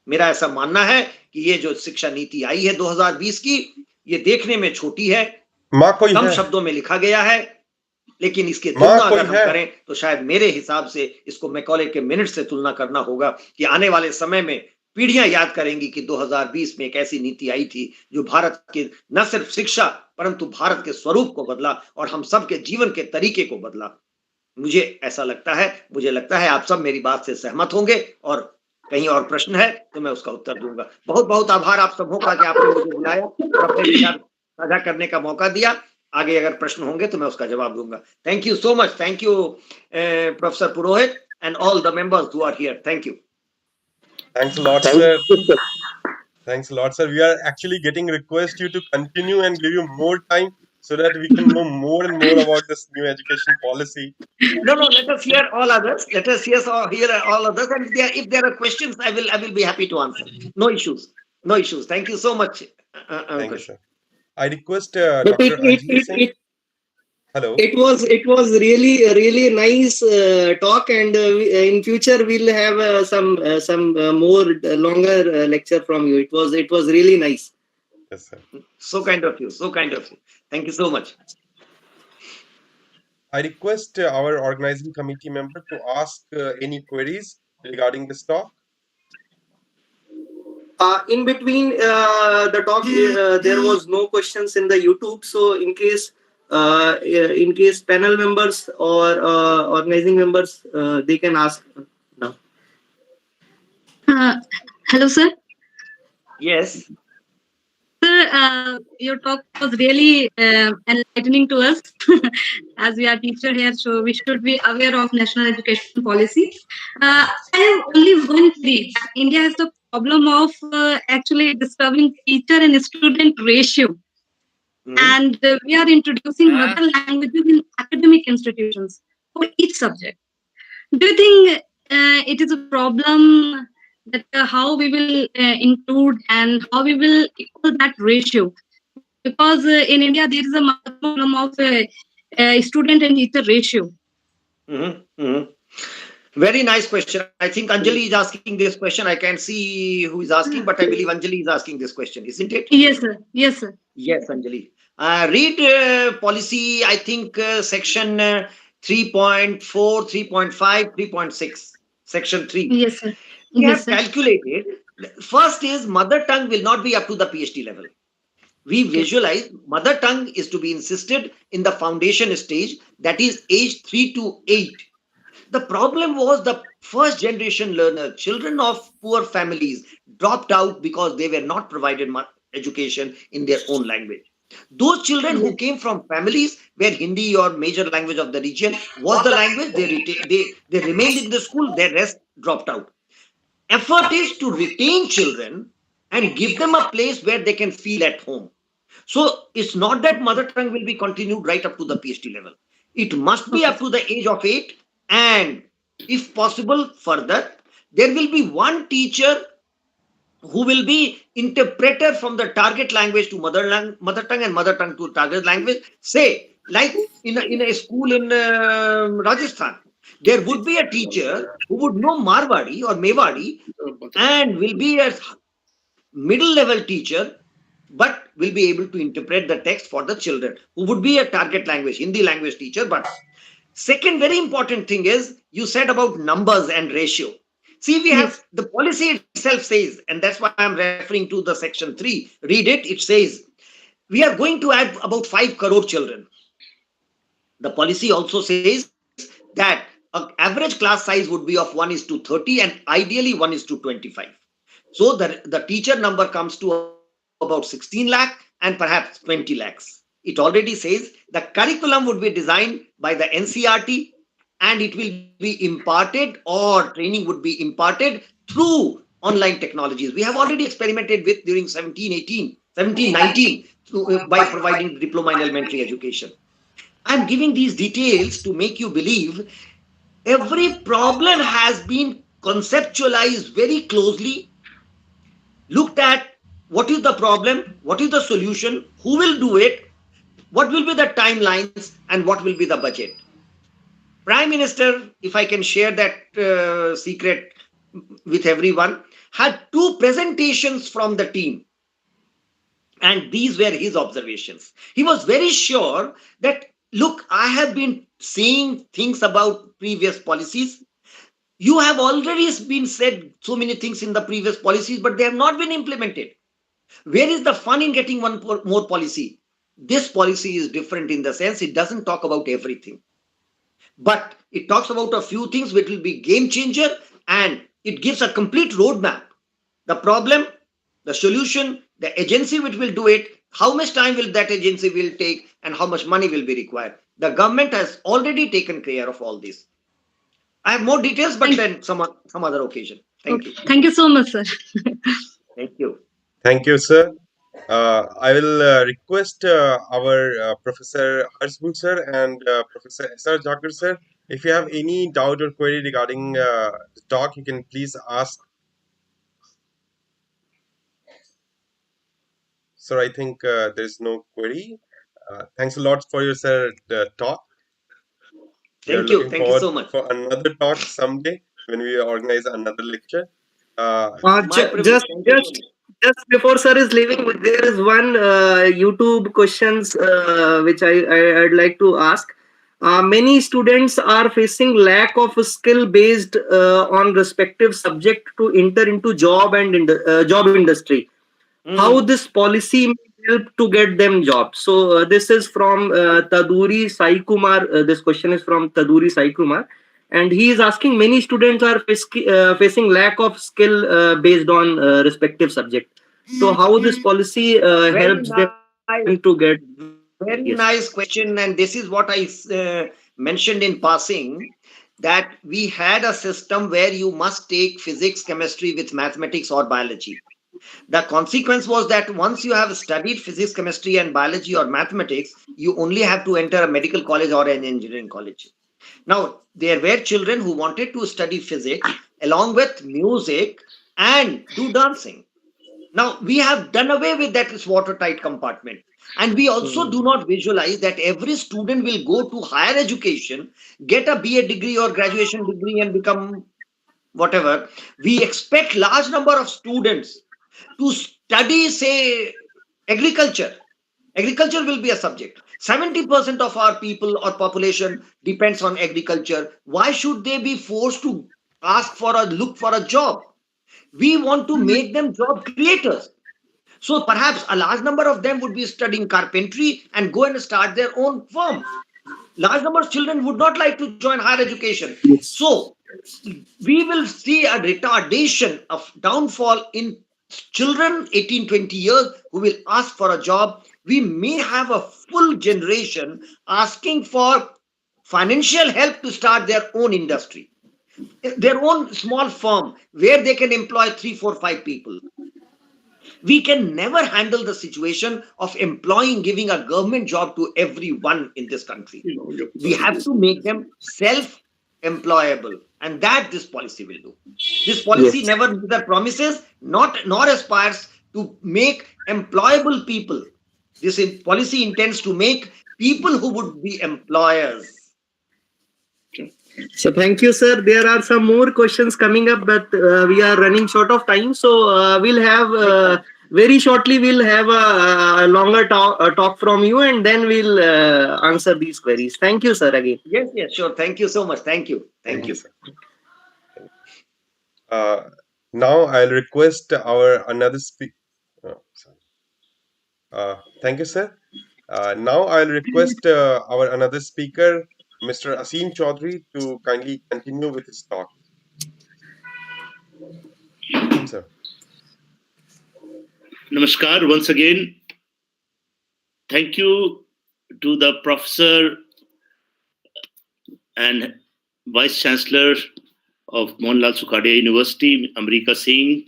मेरा ऐसा मानना है कि ये जो शिक्षा नीति आई है 2020 की, ये देखने में छोटी है, कम शब्दों में लिखा गया है, लेकिन इसकी तुलना अगर हम करें तो शायद मेरे हिसाब से इसको मैकॉले के मिनट से तुलना करना होगा कि आने वाले समय में पीढ़ियां याद करेंगी कि 2020 में एक ऐसी नीति आई थी जो भारत के न सिर्फ शिक्षा परंतु भारत के स्वरूप को बदला और हम सब के जीवन के तरीके को बदला। मुझे ऐसा लगता है, मुझे लगता है आप सब मेरी बात से सहमत होंगे। और कहीं और प्रश्न है तो मैं उसका उत्तर दूंगा। बहुत बहुत आभार आप सबों का कि आपने मुझे बुलाया और अपने विचार साझा करने का मौका दिया। आगे अगर प्रश्न होंगे तो मैं उसका जवाब दूंगा। Thank you so much. Thank you professor Purohit and all the members who are here. Thank you. Thanks a lot, sir. Thanks a lot, sir. We are actually getting request you to continue and give you more time so that we can know more and more about this new education policy. No, let us hear all others. Let us hear all others, and if there are questions, I will be happy to answer. No issues. No issues. Thank you so much. Thank you, sir. I request Dr. Amit Singh. Hello. It was really nice talk, and in future we'll have some more longer lecture from you. It was really nice. Yes, sir. So kind of you. So kind of you. Thank you so much. I request our organizing committee member to ask any queries regarding this talk. In between the talk, there was no questions in the YouTube. So in case panel members or organizing members, they can ask now. Hello, sir. Yes. Sir, your talk was really enlightening to us. As we are teacher here, so we should be aware of national education policy. I have only one query. India has the problem of actually disturbing teacher and student ratio. And we are introducing mother languages in academic institutions for each subject. Do you think it is a problem that how we will include and how we will equal that ratio? Because in India there is a problem of student and teacher ratio. Very nice question. I think Anjali is asking this question. I can't see who is asking, but I believe Anjali is asking this question, isn't it? Yes, sir. Yes, sir. Yes, Anjali. Read policy, I think section 3.4, 3.5, 3.6, section 3. Yes, sir. We have calculated. First is mother tongue will not be up to the PhD level. We visualize mother tongue is to be insisted in the foundation stage, that is age 3 to 8. The problem was the first generation learner, children of poor families, dropped out because they were not provided education in their own language. Those children who came from families where Hindi or major language of the region was the language, they remained in the school, their rest dropped out. Effort is to retain children and give them a place where they can feel at home. So it's not that mother tongue will be continued right up to the PhD level. It must be up to the age of 8, and if possible further, there will be one teacher who will be interpreter from the target language to mother tongue and mother tongue to target language. Say, like in a school in Rajasthan, there would be a teacher who would know Marwadi or Mewadi and will be a middle level teacher, but will be able to interpret the text for the children, who would be a target language, Hindi language teacher. But second very important thing is, you said about numbers and ratio. See, we have the policy itself says, and that's why I'm referring to the section 3. Read it. It says, we are going to add about 5 crore children. The policy also says that an average class size would be of 1:30 and ideally 1:25. So the teacher number comes to about 16 lakh and perhaps 20 lakhs. It already says the curriculum would be designed by the NCERT and it will be imparted, or training would be imparted through online technologies. We have already experimented with during 17-19 by providing diploma in elementary education. I'm giving these details to make you believe Every problem has been conceptualized very closely, looked at what is the problem, what is the solution, who will do it, what will be the timelines, and what will be the budget. Prime Minister, if I can share that secret with everyone, had 2 presentations from the team. And these were his observations. He was very sure that, look, I have been saying things about previous policies. You have already been said so many things in the previous policies, but they have not been implemented. Where is the fun in getting one more policy? This policy is different in the sense it doesn't talk about everything, but it talks about a few things which will be game changer, and it gives a complete roadmap. The problem, the solution, the agency which will do it, how much time will that agency will take, and how much money will be required. The government has already taken care of all this. I have more details, but then some other occasion. Thank you. Thank you so much, sir. Thank you. Thank you, sir. I will request our Professor Harshbul sir and Professor S.R. Jakar sir. If you have any doubt or query regarding the talk, you can please ask. Sir, I think there's no query. Thanks a lot for your sir talk. We are Thank you. looking Thank you forward so much. for another talk someday when we organize another lecture. My privilege. Thank you so much. Just before sir is leaving, there is one YouTube questions which I'd like to ask. Many students are facing lack of skill based on respective subject to enter into job and job industry. How this policy may help to get them jobs? So this is from Taduri Sai Kumar. This question is from Taduri Sai Kumar, and he is asking, many students are facing lack of skill based on respective subject. So how this policy helps them to get? Very Yes. nice question, and this is what I mentioned in passing, that we had a system where you must take physics, chemistry with mathematics or biology. The consequence was that once you have studied physics, chemistry, and biology or mathematics, you only have to enter a medical college or an engineering college. Now, there were children who wanted to study physics along with music and do dancing. Now, we have done away with that watertight compartment. And we also do not visualize that every student will go to higher education, get a BA degree or graduation degree, and become whatever. We expect large number of students to study, say, agriculture. Agriculture will be a subject. 70% of our people or population depends on agriculture. Why should they be forced to look for a job? We want to make them job creators. So perhaps a large number of them would be studying carpentry and go and start their own firm. Large number of children would not like to join higher education. So we will see a retardation of downfall in children 18-20 years who will ask for a job. We may have a full generation asking for financial help to start their own industry, their own small firm where they can employ 3, 4, 5 people. We can never handle the situation of giving a government job to everyone in this country. We have to make them self-employable, and that this policy will do. This policy neither promises nor aspires to make employable people. This policy intends to make people who would be employers. So thank you, sir. There are some more questions coming up, but we are running short of time. So we'll have very shortly. We'll have a longer talk from you, and then we'll answer these queries. Thank you, sir. Again. Yes, sure. Thank you so much. Thank you. Sir. Now I'll request our another speaker. Thank you, sir. Now I'll request our another speaker, Mr. Asim Chaudhary, to kindly continue with his talk. Sir. Namaskar once again. Thank you to the Professor and Vice Chancellor of Mohanlal Sukhadia University, Amit Singh,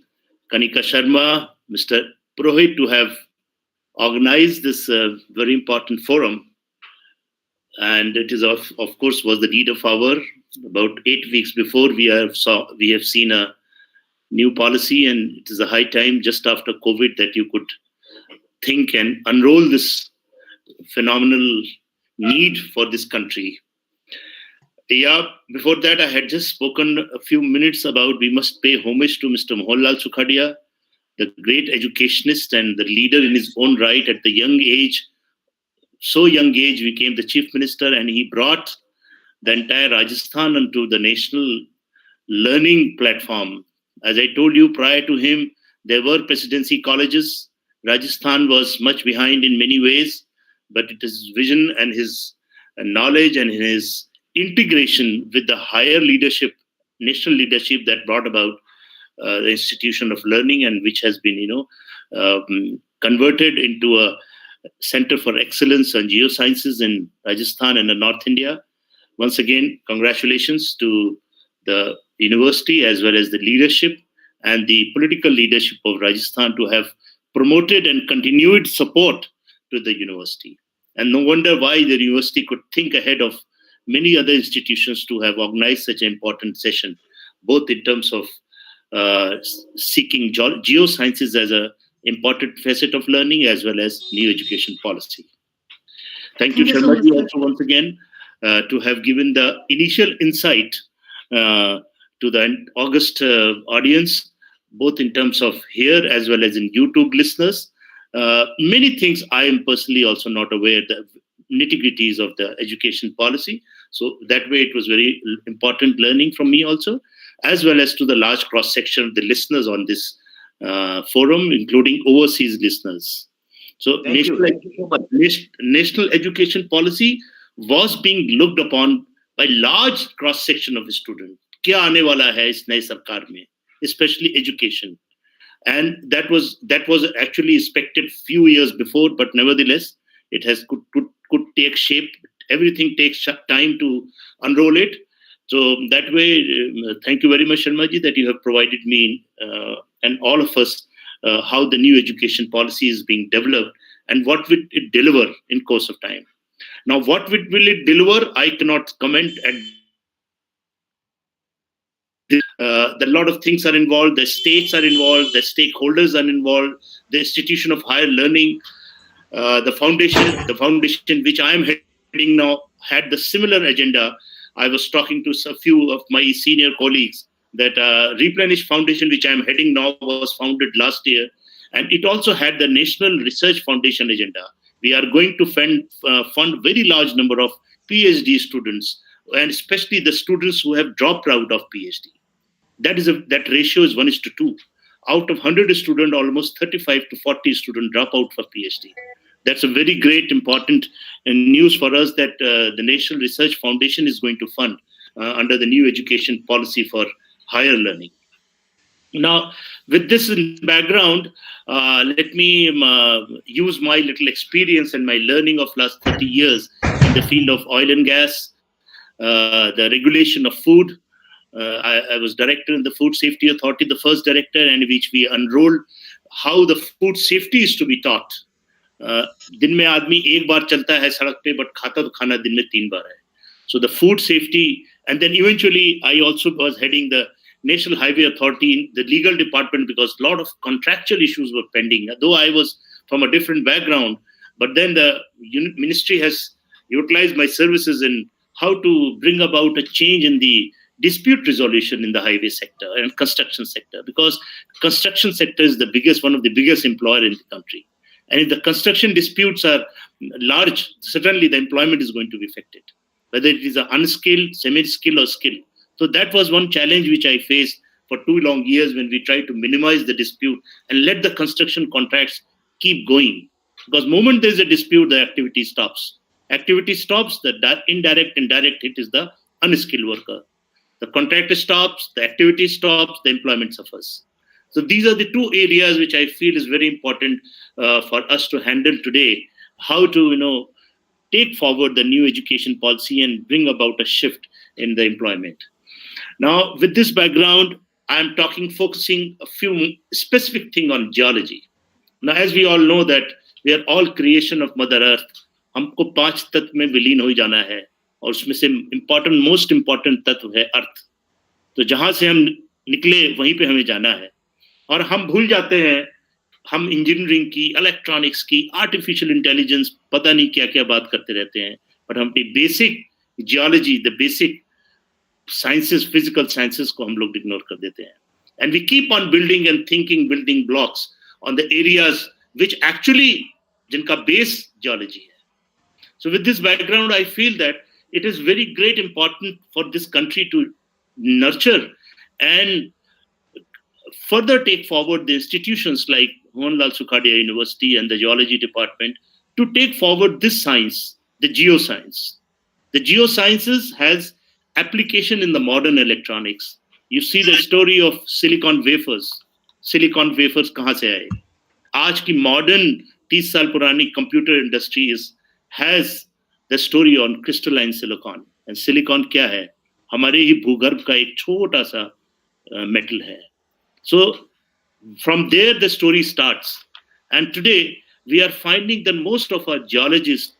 Kanika Sharma, Mr. Prof to have organized this very important forum. and it is of course was the need of hour. About 8 weeks before, we have seen a new policy, and it is a high time just after COVID that you could think and unroll this phenomenal need for this country. Yeah, before that, I had just spoken a few minutes about we must pay homage to Mr. Mohanlal Sukhadia, the great educationist and the leader in his own right. At the young age, so young age, became the chief minister, and he brought the entire Rajasthan onto the national learning platform. As I told you, prior to him, there were presidency colleges. Rajasthan was much behind in many ways, but it is vision and his knowledge and his integration with the higher leadership, national leadership, that brought about the institution of learning, and which has been, converted into a center for excellence on geosciences in Rajasthan and in North India. Once again, congratulations to the university as well as the leadership and the political leadership of Rajasthan to have promoted and continued support to the university. And no wonder why the university could think ahead of many other institutions to have organized such an important session, both in terms of seeking geosciences as an important facet of learning as well as new education policy. Thank you, Sharma ji, also once again to have given the initial insight to the August audience, both in terms of here as well as in YouTube listeners. Many things I am personally also not aware, the nitty-gritties of the education policy. So that way it was very important learning from me also, as well as to the large cross-section of the listeners on this forum, including overseas listeners. So national education policy was being looked upon by large cross-section of the students. Kya aane wala hai is nayi sarkar mein, especially education. And that was actually expected few years before, but nevertheless, it has could take shape. Everything takes time to unroll it. So that way, thank you very much, Sharma ji, that you have provided me and all of us how the new education policy is being developed and what will it deliver in course of time. Now, what will it deliver? I cannot comment at a lot of things are involved, the states are involved, the stakeholders are involved, the institution of higher learning, the foundation which I am heading now had the similar agenda. I was talking to a few of my senior colleagues that Replenish Foundation, which I am heading now, was founded last year, and it also had the National Research Foundation agenda. We are going to fund very large number of PhD students, and especially the students who have dropped out of PhD. That ratio is 1:2. Out of 100 students, almost 35 to 40 students drop out for PhD. That's a very great, important news for us that the National Research Foundation is going to fund under the new education policy for higher learning. Now, with this in background, let me use my little experience and my learning of last 30 years in the field of oil and gas, the regulation of food. I was director in the Food Safety Authority, the first director, and which we unrolled how the food safety is to be taught. दिन में आदमी एक बार चलता है सड़क पे, but खाता तो खाना दिन में 3 बार है. So the food safety, and then eventually I also was heading the National Highway Authority, the legal department, because a lot of contractual issues were pending. Though I was from a different background, but then the ministry has utilized my services in how to bring about a change in the dispute resolution in the highway sector and construction sector, because construction sector is one of the biggest employer in the country. And if the construction disputes are large, certainly the employment is going to be affected, whether it is unskilled, semi-skilled or skilled. So that was one challenge which I faced for 2 long years when we tried to minimize the dispute and let the construction contracts keep going. Because the moment there is a dispute, the activity stops. Activity stops, the indirect and direct hit is the unskilled worker. The contractor stops, the activity stops, the employment suffers. So these are the 2 areas which I feel is very important for us to handle today, how to take forward the new education policy and bring about a shift in the employment. Now, with this background, I'm focusing a few specific things on geology. Now, as we all know that we are all creation of Mother Earth, हमको 5 तत्व में विलीन हो जाना है, और उसमें से मोस्ट इम्पोर्टेंट तत्व है अर्थ। तो जहां से हम निकले वहीं पे हमें जाना है, और हम भूल जाते हैं, हम इंजीनियरिंग की, इलेक्ट्रॉनिक्स की, आर्टिफिशियल इंटेलिजेंस, पता नहीं क्या क्या बात करते रहते हैं, पर हम basic geology, the basic sciences, physical sciences को हम लोग इग्नोर कर देते हैं। And we keep on building and thinking, building blocks on the areas which actually जिनका बेस जियोलॉजी है. So with this background, I feel that it is very great important for this country to nurture and further take forward the institutions like Mohanlal Sukhadia University and the Geology Department to take forward this science, the geoscience. The geosciences has application in the modern electronics. You see the story of silicon wafers. Silicon wafers कहाँ से आए? आज की modern 30 साल पुरानी computer industry has the story on crystalline silicon. And silicon क्या है? हमारे ही भूगर्भ का एक छोटा सा मेटल है. So from there the story starts, and today we are finding that most of our geologist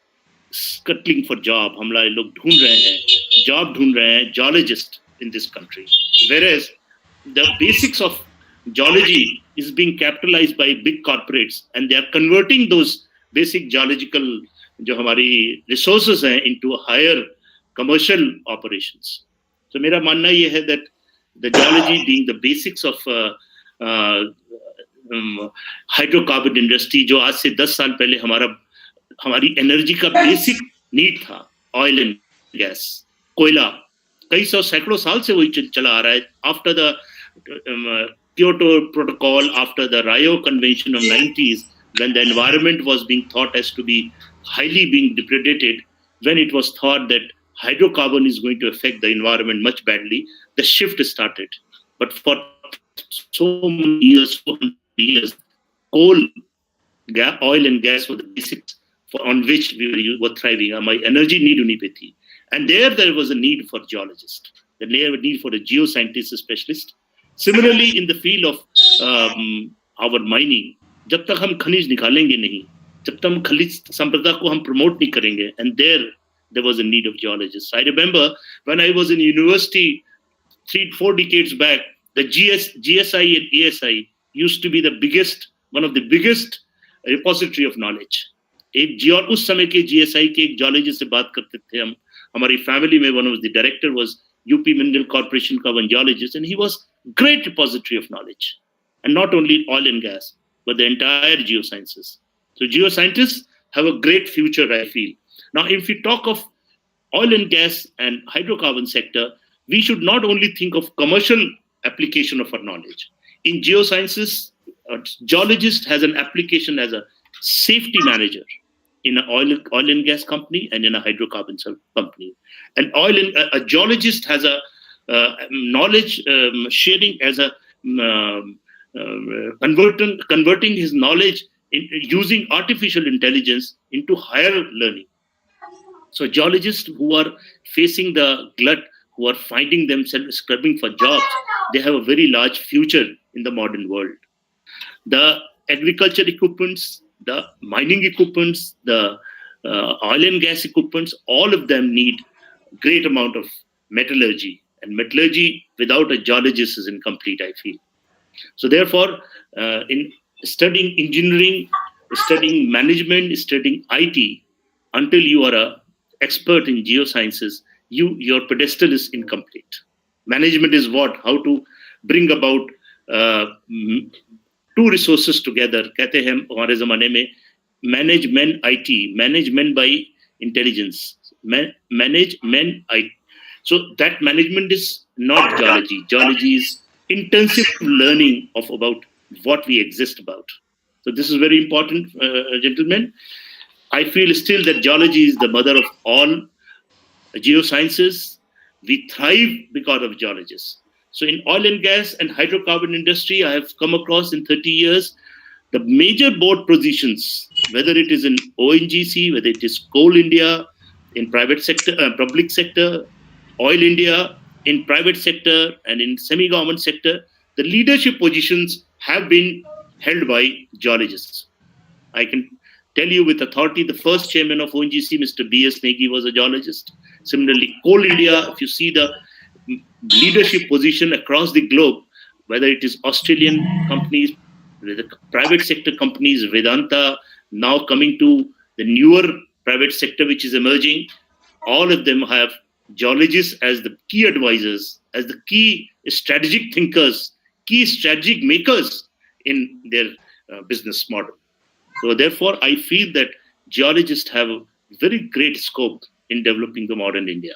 scuttling for job. हमारे लोग ढूंढ रहे हैं, जॉब ढूंढ रहे हैं, geologist in this country, whereas the basics of geology is being capitalized by big corporates, and they are converting those basic geological जो हमारी resources हैं into higher commercial operations. So मेरा मानना ये है that the geology being the basics of hydrocarbon industry, जो आज से 10 साल पहले हमारी एनर्जी का बेसिक नीड था, ऑयल एंड गैस, कोयला, कई सैकड़ों साल से वही चला आ रहा है. After the Kyoto Protocol, after the Rio Convention of 90s, when the environment was being thought as to be highly being depredated, when it was thought that hydrocarbon is going to affect the environment much badly, the shift started. But for so many years, coal, oil and gas were the basics on which we were thriving. My energy need नहीं पे थी. And there was a need for geologists, the need for a geoscientist specialist. Similarly, in the field of our mining, जब तक हम खनिज निकालेंगे नहीं, जब तक हम खनिज संपदा को हम प्रमोट नहीं करेंगे, and there was a need of geologists. I remember when I was in university 3-4 decades back, the GSI and ASI used to be one of the biggest repository of knowledge. उस समय के GSI के एक geologist से बात करते थे हम. हमारी family में one of the director was UP Mineral Corporation का one geologist, and he was great repository of knowledge, and not only oil and gas, but the entire geosciences. So geoscientists have a great future, I feel. Now, if we talk of oil and gas and hydrocarbon sector, we should not only think of commercial application of our knowledge. In geosciences, a geologist has an application as a safety manager in an oil and gas company and in a hydrocarbon company. And a geologist has a knowledge sharing as a converting his knowledge using artificial intelligence into higher learning. So geologists who are facing the glut, who are finding themselves scrubbing for jobs, they have a very large future in the modern world. The agriculture equipments, the mining equipments, the oil and gas equipments, all of them need great amount of metallurgy. And metallurgy without a geologist is incomplete, I feel. So therefore, in studying engineering, studying management, studying IT, until you are an expert in geosciences, your pedestal is incomplete. Management is what? How to bring about two resources together. कहते हैं हमारे ज़माने में manage men IT, manage men by intelligence, manage men IT. So that management is not geology. Geology is intensive learning of about what we exist about. So this is very important, gentlemen. I feel still that geology is the mother of all geosciences. We thrive because of geologists. So in oil and gas and hydrocarbon industry, I have come across in 30 years, the major board positions, whether it is in ONGC, whether it is Coal India, in private sector, public sector, Oil India, in private sector and in semi-government sector, the leadership positions have been held by geologists. I can tell you with authority, the first chairman of ONGC, Mr. B.S. Negi, was a geologist. Similarly, Coal India, if you see the leadership position across the globe, whether it is Australian companies, the private sector companies, Vedanta, now coming to the newer private sector which is emerging, all of them have geologists as the key advisors, as the key strategic thinkers, key strategic makers in their business model. So therefore, I feel that geologists have a very great scope in developing the modern India.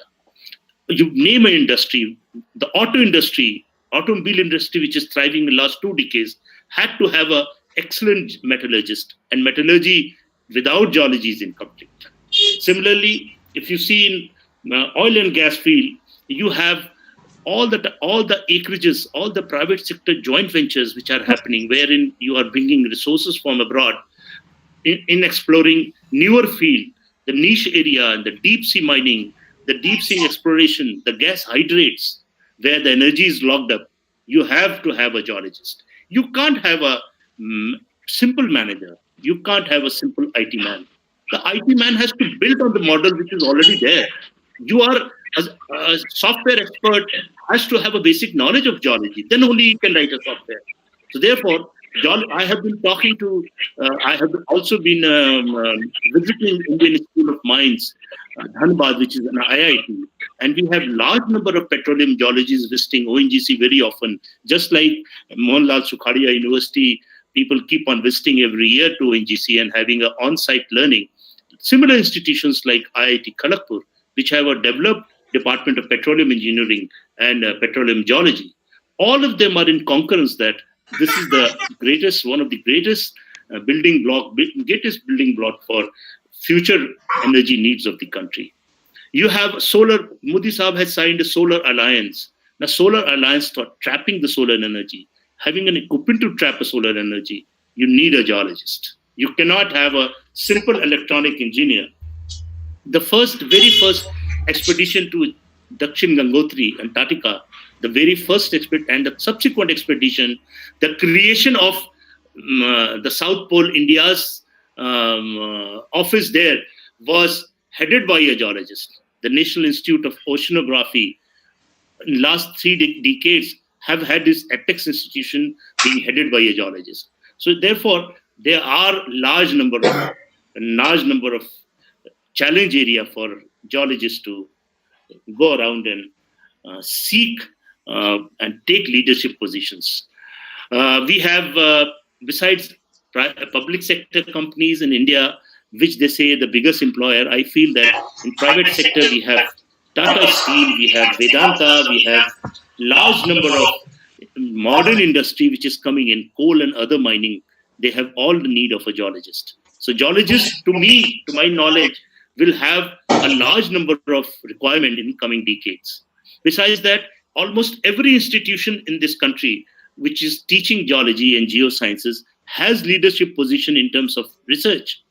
You name an industry, the automobile industry, which is thriving in the last 2 decades, had to have an excellent metallurgist, and metallurgy without geology is incomplete. Similarly, if you see in oil and gas field, you have all the acreages, all the private sector joint ventures which are happening, wherein you are bringing resources from abroad in exploring newer field, the niche area, and the deep sea mining, the deep sea exploration, the gas hydrates, where the energy is locked up. You have to have a geologist. You can't have a simple manager. You can't have a simple IT man. The IT man has to build on the model which is already there. You are a software expert has to have a basic knowledge of geology. Then only you can write a software. So therefore, I have been talking to, I have also been visiting Indian School of Mines, Dhanbad, which is an IIT. And we have large number of petroleum geologists visiting ONGC very often, just like Mohanlal Sukhadia University, people keep on visiting every year to ONGC and having an on-site learning. Similar institutions like IIT Kharagpur, which have a developed Department of Petroleum Engineering and Petroleum Geology. All of them are in concurrence that this is the greatest, one of the greatest building block for future energy needs of the country. You have solar, Modi Saab has signed a solar alliance. Now, solar alliance for trapping the solar energy, having an equipment to trap a solar energy, you need a geologist. You cannot have a simple electronic engineer. The very first expedition to Dakshin Gangotri, Antarctica, the very first and the subsequent expedition, the creation of the South Pole India's office there was headed by a geologist. The National Institute of Oceanography, in the last 3 decades, have had this apex institution being headed by a geologist. So therefore, there are large number of challenge area for geologists to go around and seek and take leadership positions. We have, besides public sector companies in India, which they say the biggest employer, I feel that in private sector we have Tata Steel, we have Vedanta, we have large number of modern industry which is coming in, coal and other mining. They have all the need of a geologist. So geologists, to my knowledge, will have a large number of requirement in coming decades. Besides that, almost every institution in this country which is teaching geology and geosciences has leadership position in terms of research.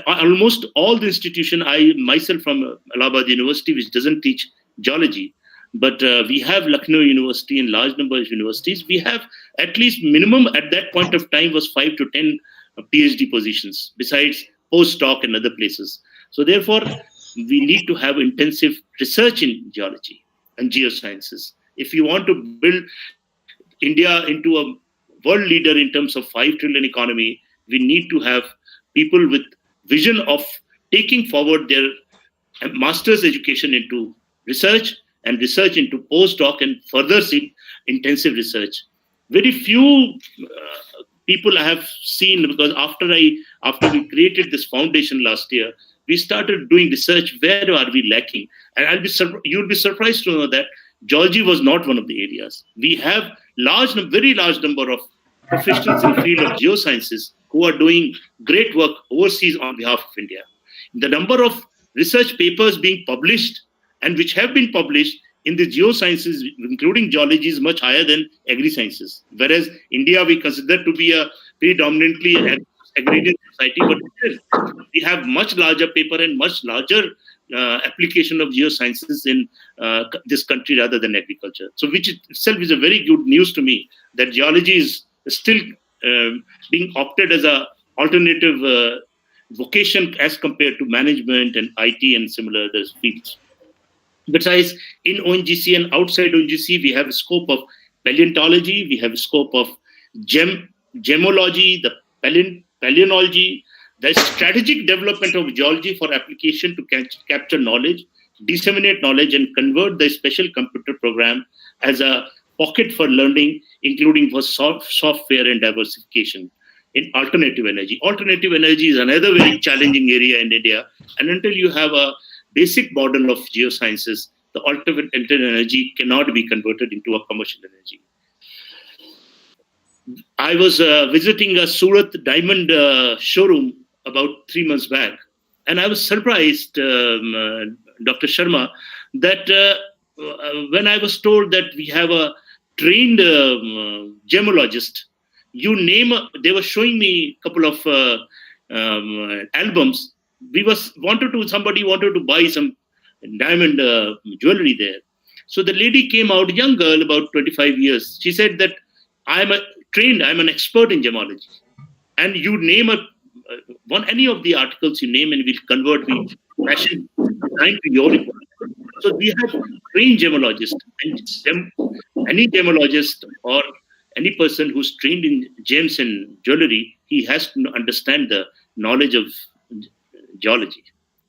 Almost all the institution, I myself from Allahabad University, which doesn't teach geology, but we have Lucknow University and large number of universities. We have at least minimum at that point of time was 5 to 10 PhD positions, besides postdoc and other places. So therefore, we need to have intensive research in geology and geosciences. If you want to build India into a world leader in terms of 5 trillion economy, we need to have people with vision of taking forward their master's education into research and research into postdoc and further intensive research. Very few people I have seen, because after we created this foundation last year, we started doing research. Where are we lacking? And you'll be surprised to know that geology was not one of the areas. We have very large number of professionals in the field of geosciences who are doing great work overseas on behalf of India. The number of research papers being published and which have been published in the geosciences, including geology, is much higher than agri-sciences. Whereas India, we consider to be a predominantly agrarian society, but we have much larger paper and much larger application of geosciences in this country rather than agriculture. So which itself is a very good news to me that geology is still being opted as a alternative vocation as compared to management and IT and similar other fields. Besides, in ONGC and outside ONGC, we have a scope of paleontology, we have a scope of gemology, the paleontology, the strategic development of geology for application to capture knowledge, disseminate knowledge, and convert the special computer program as a pocket for learning, including for software and diversification. In alternative energy is another very challenging area in India, and until you have a basic model of geosciences, the alternate energy cannot be converted into a commercial energy. I was visiting a Surat diamond showroom about 3 months back, and I was surprised, Dr. Sharma, that when I was told that we have a trained gemologist, they were showing me a couple of albums. Somebody wanted to buy some diamond jewelry there. So the lady came out, young girl, about 25 years. She said that I'm an expert in gemology. And you name any of the articles you name, and we'll convert the fashion design to your requirement. So we have trained gemologists, and any gemologist or any person who's trained in gems and jewelry, he has to understand the knowledge of geology.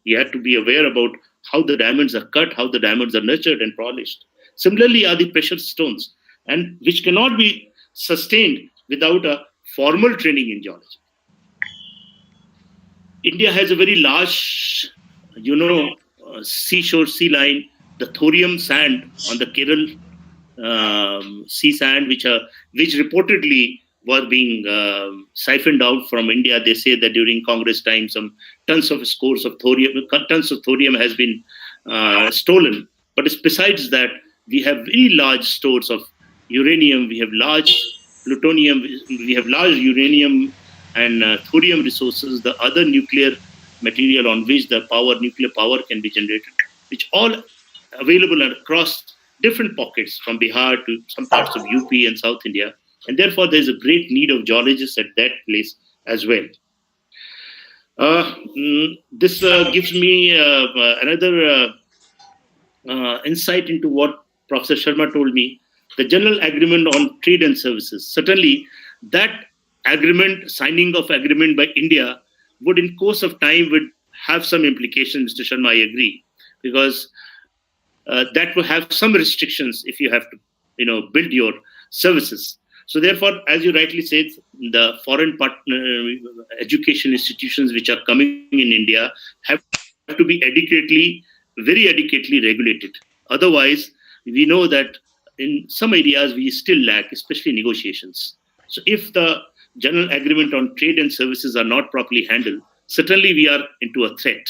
He had to be aware about how the diamonds are cut, how the diamonds are nurtured and polished. Similarly are the precious stones, and which cannot be sustained without a formal training in geology. India has a very large, seashore, sea line, the thorium sand on the Kerala sea sand, which reportedly were being siphoned out from India. They say that during Congress time, some tons of thorium has been stolen. But besides that, we have very large stores of uranium. We have large plutonium. We have large uranium and thorium resources. The other nuclear material on which the nuclear power can be generated, which all available across different pockets from Bihar to some parts of UP and South India. And therefore, there's a great need of geologists at that place as well. This gives me another insight into what Professor Sharma told me. The General Agreement on Trade and Services. Certainly, that signing of agreement by India would, in course of time, would have some implications, Mr. Sharma, I agree, because that will have some restrictions if you have to, build your services. So therefore, as you rightly said, the foreign partner education institutions which are coming in India have to be very adequately regulated. Otherwise, we know that in some areas we still lack, especially negotiations. So if the General Agreement on Trade and Services are not properly handled, certainly we are into a threat.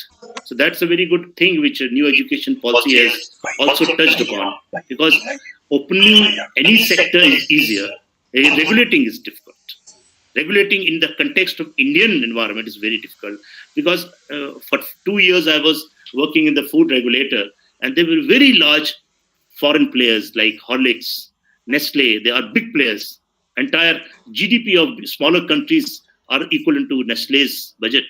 So that's a very good thing which a new education policy has also touched upon, because opening any sector is easier. Regulating is difficult. Regulating in the context of Indian environment is very difficult, because for 2 years I was working in the food regulator, and there were very large foreign players like Horlicks, Nestle. They are big players. Entire GDP of smaller countries are equivalent to Nestle's budget.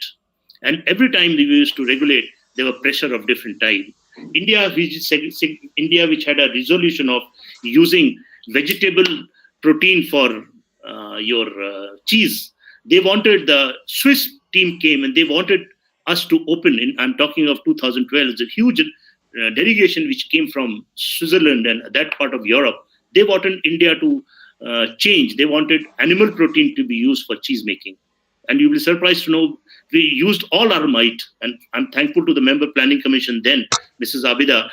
And every time we used to regulate, there were pressure of different type. India, which had a resolution of using vegetable protein for your cheese, the Swiss team came and they wanted us to open, I'm talking of 2012, it's a huge delegation which came from Switzerland and that part of Europe. They wanted India to change. They wanted animal protein to be used for cheese making. And you'll be surprised to know we used all our might, and I'm thankful to the Member Planning Commission then, Mrs. Abida,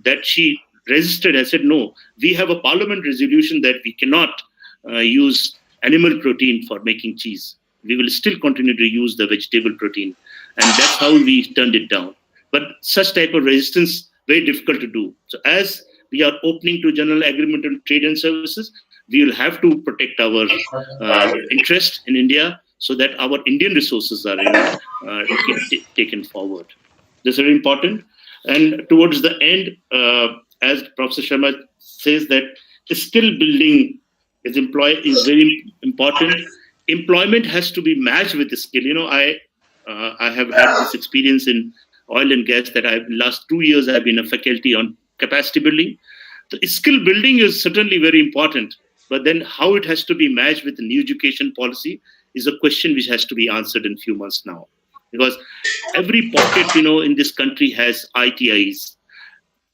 that she resisted. I said, no, we have a parliament resolution that we cannot use animal protein for making cheese. We will still continue to use the vegetable protein. And that's how we turned it down. But such type of resistance, very difficult to do. So as we are opening to General Agreement on Trade and Services, we will have to protect our interest in India so that our Indian resources are taken forward. This is very important. And towards the end, as Professor Sharma says, that skill building is very important. employment has to be matched with the skill. I have had this experience in oil and gas that last 2 years I've been a faculty on capacity building. The skill building is certainly very important, but then how it has to be matched with the new education policy is a question which has to be answered in few months now. Because every pocket, in this country has ITIs,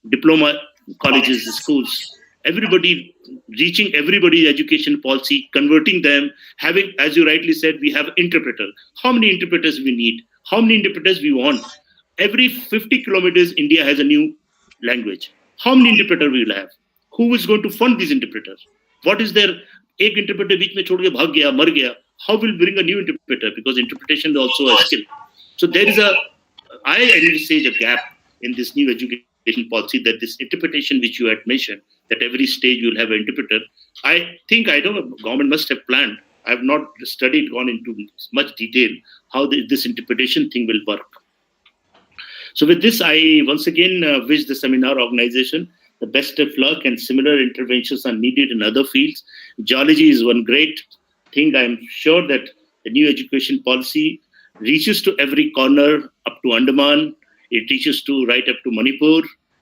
diploma colleges, schools, everybody, reaching everybody's education policy, converting them, having, as you rightly said, we have interpreter. How many interpreters we need? How many interpreters we want? Every 50 kilometers, India has a new language. How many interpreters we will have? Who is going to fund these interpreters? What is their एक interpreter बीच में छोड़ के भाग गया, मर गया? How will bring a new interpreter? Because interpretation is also a skill. So there is I envisage a gap in this new education policy, that this interpretation which you had mentioned, that every stage you will have an interpreter. I don't know, government must have planned. I have not gone into much detail how this interpretation thing will work. So with this, I once again wish the seminar organization the best of luck, and similar interventions are needed in other fields. Geology is one great thing. I'm sure that the new education policy reaches to every corner up to Andaman. It reaches to right up to Manipur.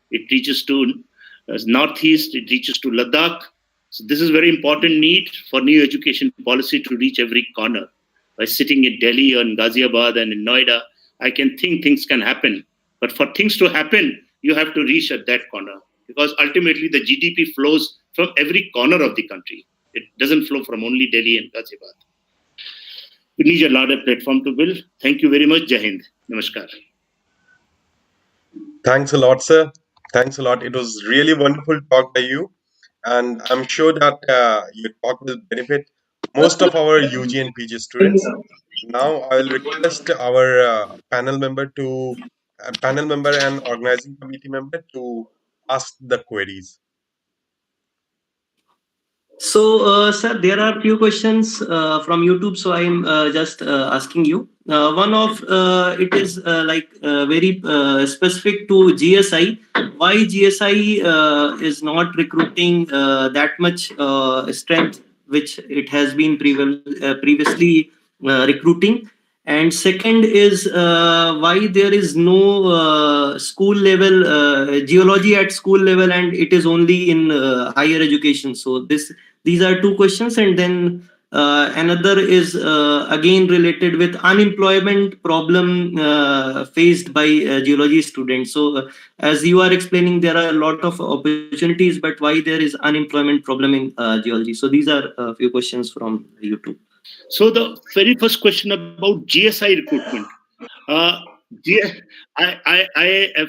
It reaches to Northeast. It reaches to Ladakh. So this is very important need for new education policy to reach every corner. By sitting in Delhi or in Ghaziabad and in Noida, I can think things can happen. But for things to happen, you have to reach at that corner. Because ultimately the GDP flows from every corner of the country. It doesn't flow from only Delhi and Ghaziabad. We need a larger platform to build. Thank you very much. Jai Hind. Namaskar. Thanks a lot, sir. Thanks a lot. It was really wonderful talk by you. And I'm sure that your talk will benefit most of our UG and PG students. Now I will request our panel member and organizing committee member to ask the queries. So, sir, there are few questions from YouTube. So I'm just asking you. One of it is very specific to GSI. Why GSI is not recruiting that much strength which it has been previously recruiting? And second is why there is no school level geology at school level, and it is only in higher education. So these are two questions, and then another is again related with unemployment problem faced by geology students. So as you are explaining, there are a lot of opportunities, but why there is unemployment problem in geology? So these are a few questions from YouTube. So the very first question about GSI recruitment. I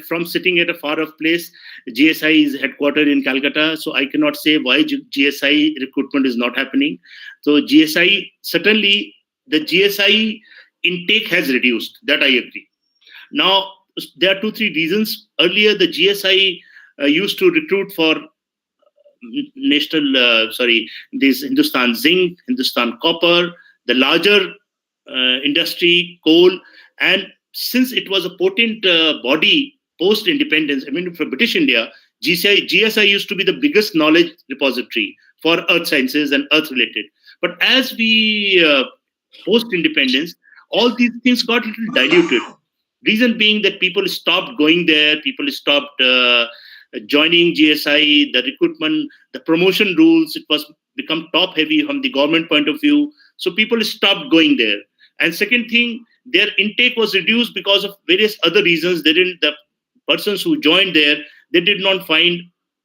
from sitting at a far off place, GSI is headquartered in Calcutta, so I cannot say why GSI recruitment is not happening. So GSI, certainly the GSI intake has reduced, that I agree. Now, there are 2-3 reasons. Earlier, the GSI used to recruit for this Hindustan Zinc, Hindustan Copper, the larger industry, coal, and since it was a potent body post-independence, I mean, for British India, GSI used to be the biggest knowledge repository for earth sciences and earth-related. But as we post-independence, all these things got a little diluted. Reason being that people stopped going there, people stopped joining GSI, the recruitment, the promotion rules, it was become top-heavy from the government point of view. So people stopped going there. And second thing, their intake was reduced because of various other reasons. The persons who joined there, they did not find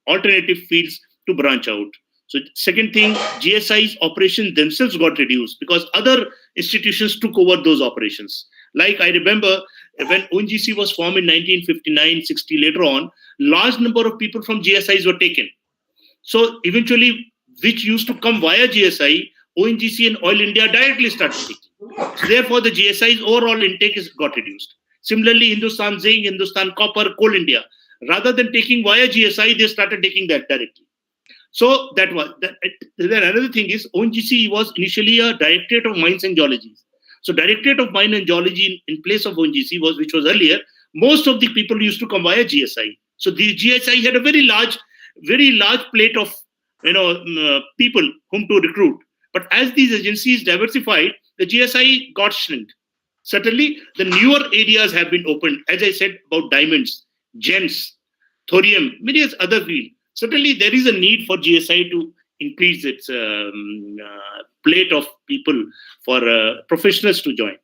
alternative fields to branch out. So second thing, GSI's operations themselves got reduced because other institutions took over those operations. Like I remember when ONGC was formed in 1959-60, later on, large number of people from GSIs were taken. So eventually, which used to come via GSI, ONGC and Oil India directly started taking. So therefore, the GSI's overall intake got reduced. Similarly, Hindustan Zinc, Hindustan Copper, Coal India, rather than taking via GSI, they started taking that directly. So that was that. Then another thing is ONGC was initially a Directorate of Mines and Geology. So Directorate of Mine and Geology in place of ONGC which was earlier. Most of the people used to come via GSI. So the GSI had a very large plate of people whom to recruit. But as these agencies diversified, the GSI got shrunk. Certainly, the newer areas have been opened, as I said, about diamonds, gems, thorium, many other fields. Certainly, there is a need for GSI to increase its plate of people for professionals to join.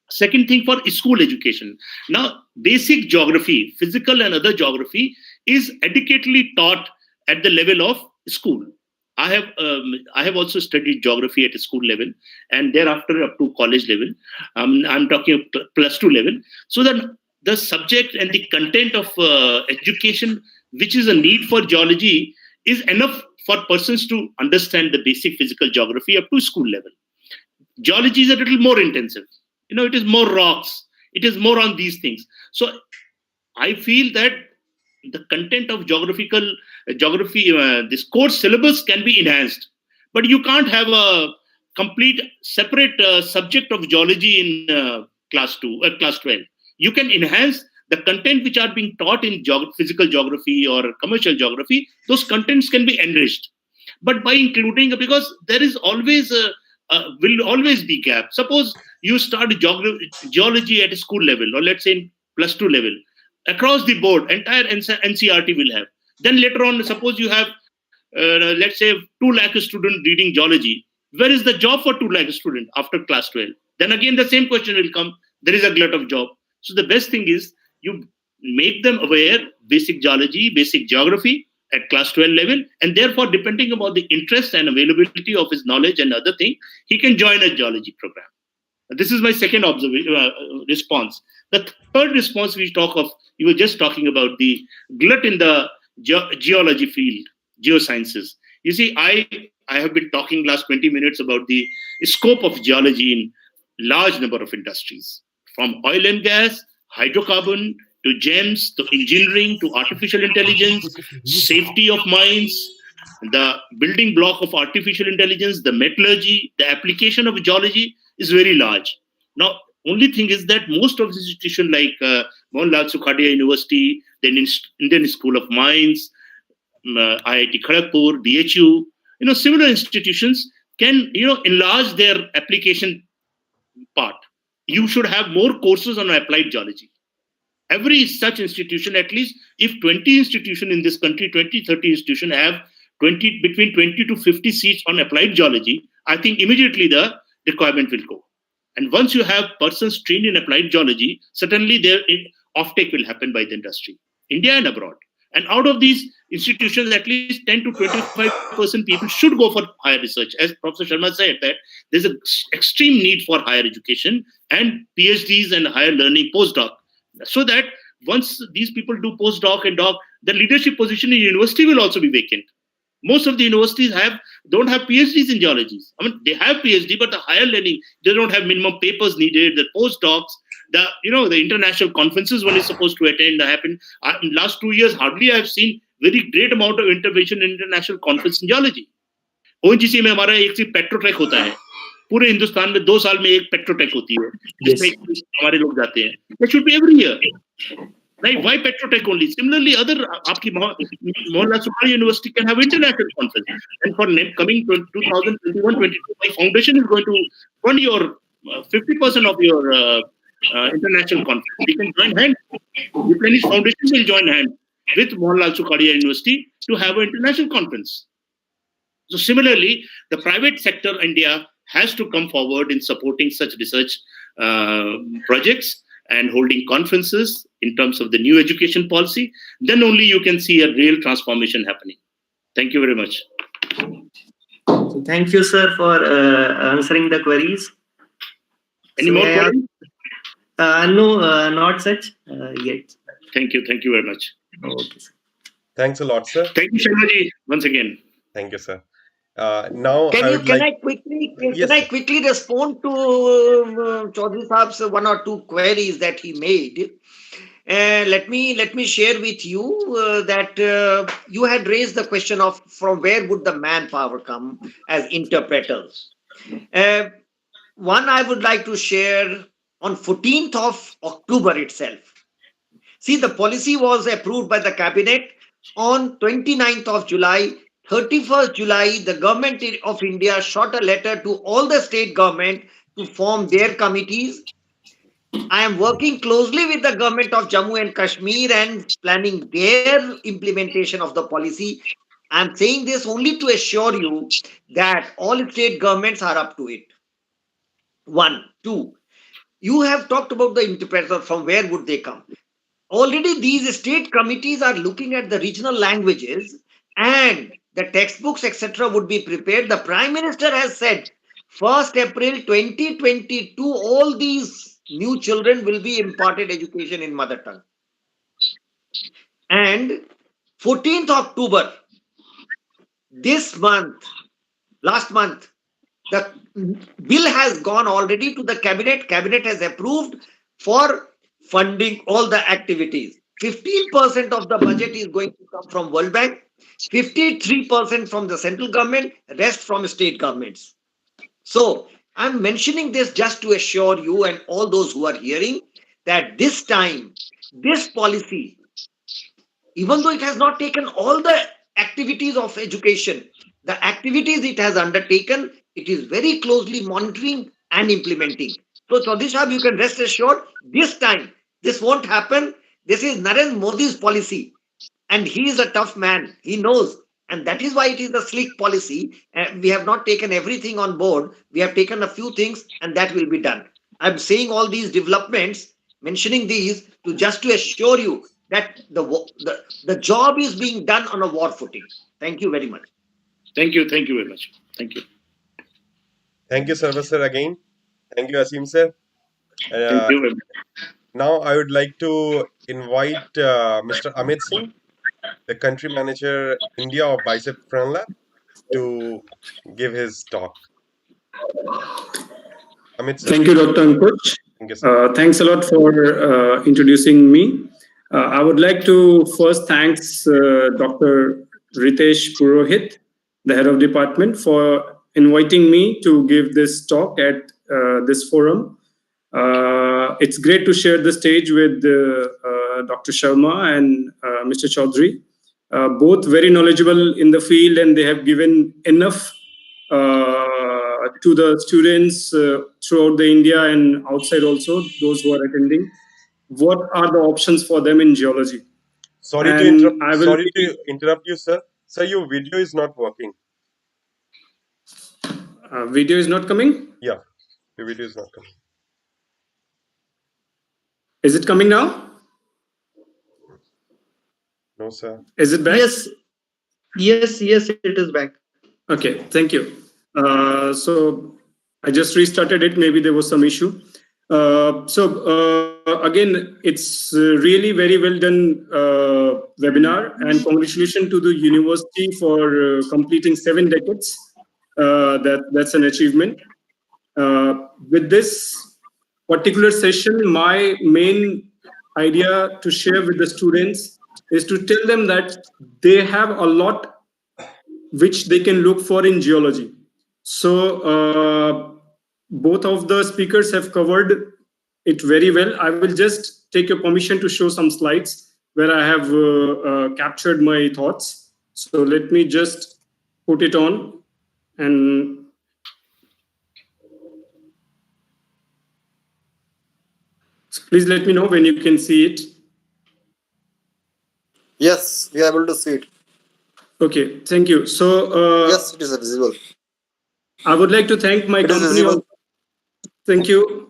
Second thing, for school education. Now, basic geography, physical and other geography is adequately taught at the level of school. I have also studied geography at a school level and thereafter up to college level. I'm talking of plus 2 level. So that the subject and the content of education, which is a need for geology, is enough for persons to understand the basic physical geography up to school level. Geology is a little more intensive. It is more rocks. It is more on these things. So I feel that the content of geography, this course syllabus can be enhanced, but you can't have a complete separate subject of geology in class 12. You can enhance the content which are being taught in physical geography or commercial geography. Those contents can be enriched, but by including, because there is always will always be gap. Suppose you start geology at a school level, or let's say in plus 2 level. Across the board, entire NCRT will have. Then later on, suppose you have, let's say, 2 lakh students reading geology. Where is the job for 2 lakh students after class 12? Then again, the same question will come. There is a glut of job. So the best thing is you make them aware, basic geology, basic geography at class 12 level. And therefore, depending upon the interest and availability of his knowledge and other thing, he can join a geology program. This is my second response. The third response we talk of, you were just talking about the glut in the geology field, geosciences. You see, I have been talking last 20 minutes about the scope of geology in large number of industries, from oil and gas, hydrocarbon, to gems, to engineering, to artificial intelligence, safety of mines, the building block of artificial intelligence, the metallurgy, the application of geology is very large. Now, only thing is that most of the institutions like Mohanlal Sukhadia University, then Indian School of Mines, IIT Kharagpur, BHU, similar institutions can, enlarge their application part. You should have more courses on applied geology. Every such institution, at least if 20 institutions in this country, 20, 30 institutions have between 20 to 50 seats on applied geology, I think immediately the requirement will go. And once you have persons trained in applied geology, certainly their offtake will happen by the industry, India and abroad. And out of these institutions, at least 10 to 25% people should go for higher research. As Professor Sharma said, that there's an extreme need for higher education and PhDs and higher learning postdoc. So that once these people do postdoc and doc, the leadership position in university will also be vacant. Most of the universities don't have PhDs in geology. I mean, they have PhD, but the higher learning, they don't have minimum papers needed, the postdocs, the international conferences one is supposed to attend happen. In last 2 years, hardly I have seen very great amount of intervention in international conference in geology. ONGC में हमारा एक सी पेट्रोटेक होता है. पूरे हिंदुस्तान में 2 साल में एक पेट्रोटेक होती है, जिसमें हमारे लोग जाते हैं. That should be every year. Right? Why Petrotech only? Similarly, other Mohanlal Sukhadia University can have international conference. And for coming 2021-22, my foundation is going to fund your 50% of your international conference. We can join hands. The Planish Foundation will join hands with Mohanlal Sukhadia University to have an international conference. So similarly, the private sector India has to come forward in supporting such research projects and holding conferences in terms of the new education policy. Then only you can see a real transformation happening. Thank you very much. So thank you, sir, for answering the queries. Any more queries? No, not such yet. Thank you. Thank you very much. Okay. Thanks a lot, sir. Thank you, Sharma ji, once again. Thank you, sir. Now, Can I quickly respond to Chaudhary Saab's 1 or 2 queries that he made? Let me share with you that you had raised the question of from where would the manpower come as interpreters. One I would like to share on 14th of October itself. See, the policy was approved by the cabinet on 29th of July. 31st July, the government of India shot a letter to all the state government to form their committees. I am working closely with the government of Jammu and Kashmir and planning their implementation of the policy. I am saying this only to assure you that all state governments are up to it. One, two, you have talked about the interpreter, from where would they come? Already these state committees are looking at the regional languages, and the textbooks etc. would be prepared. The Prime Minister has said 1st April 2022 all these new children will be imparted education in mother tongue, and 14th October this month, last month, the bill has gone already to the cabinet has approved for funding all the activities. 15% of the budget is going to come from World Bank, 53% from the central government, rest from state governments. So I'm mentioning this just to assure you and all those who are hearing that this time, this policy, even though it has not taken all the activities of education, the activities it has undertaken, it is very closely monitoring and implementing. So, Chaudhry, you can rest assured, this time, this won't happen. This is Narendra Modi's policy. And he is a tough man. He knows. And that is why it is a sleek policy. We have not taken everything on board. We have taken a few things, and that will be done. I'm saying all these developments, mentioning these, to just to assure you that the job is being done on a war footing. Thank you very much. Thank you very much. Thank you. Thank you, Sarva sir, again. Thank you, Asim sir. Thank you very much. Now I would like to invite Mr. Amit Singh, the country manager India of Bicep Friend Lab, to give his talk. Amit sir. Thank you, Dr. Ankush. Thank you, sir. Thanks a lot for introducing me. I would like to first thanks Dr. Ritesh Purohit, the head of department, for inviting me to give this talk at this forum. It's great to share the stage with Dr. Sharma and Mr. Chaudhry, both very knowledgeable in the field, and they have given enough to the students throughout the India and outside also, those who are attending. What are the options for them in geology? Sorry to interrupt you, sir. Sir, your video is not working. Video is not coming? Yeah, your video is not coming. Is it coming now? No, sir. Is it back? Yes, it is back. Okay, thank you. So I just restarted it. Maybe there was some issue. Again, it's really very well done webinar, and congratulations to the university for completing 7 decades. That's an achievement. With this particular session, my main idea to share with the students is to tell them that they have a lot which they can look for in geology. So both of the speakers have covered it very well. I will just take your permission to show some slides where I have captured my thoughts. So let me just put it on, and please let me know when you can see it. Yes, we are able to see it. Okay, thank you. So yes, it is visible. I would like to thank my company. Thank you.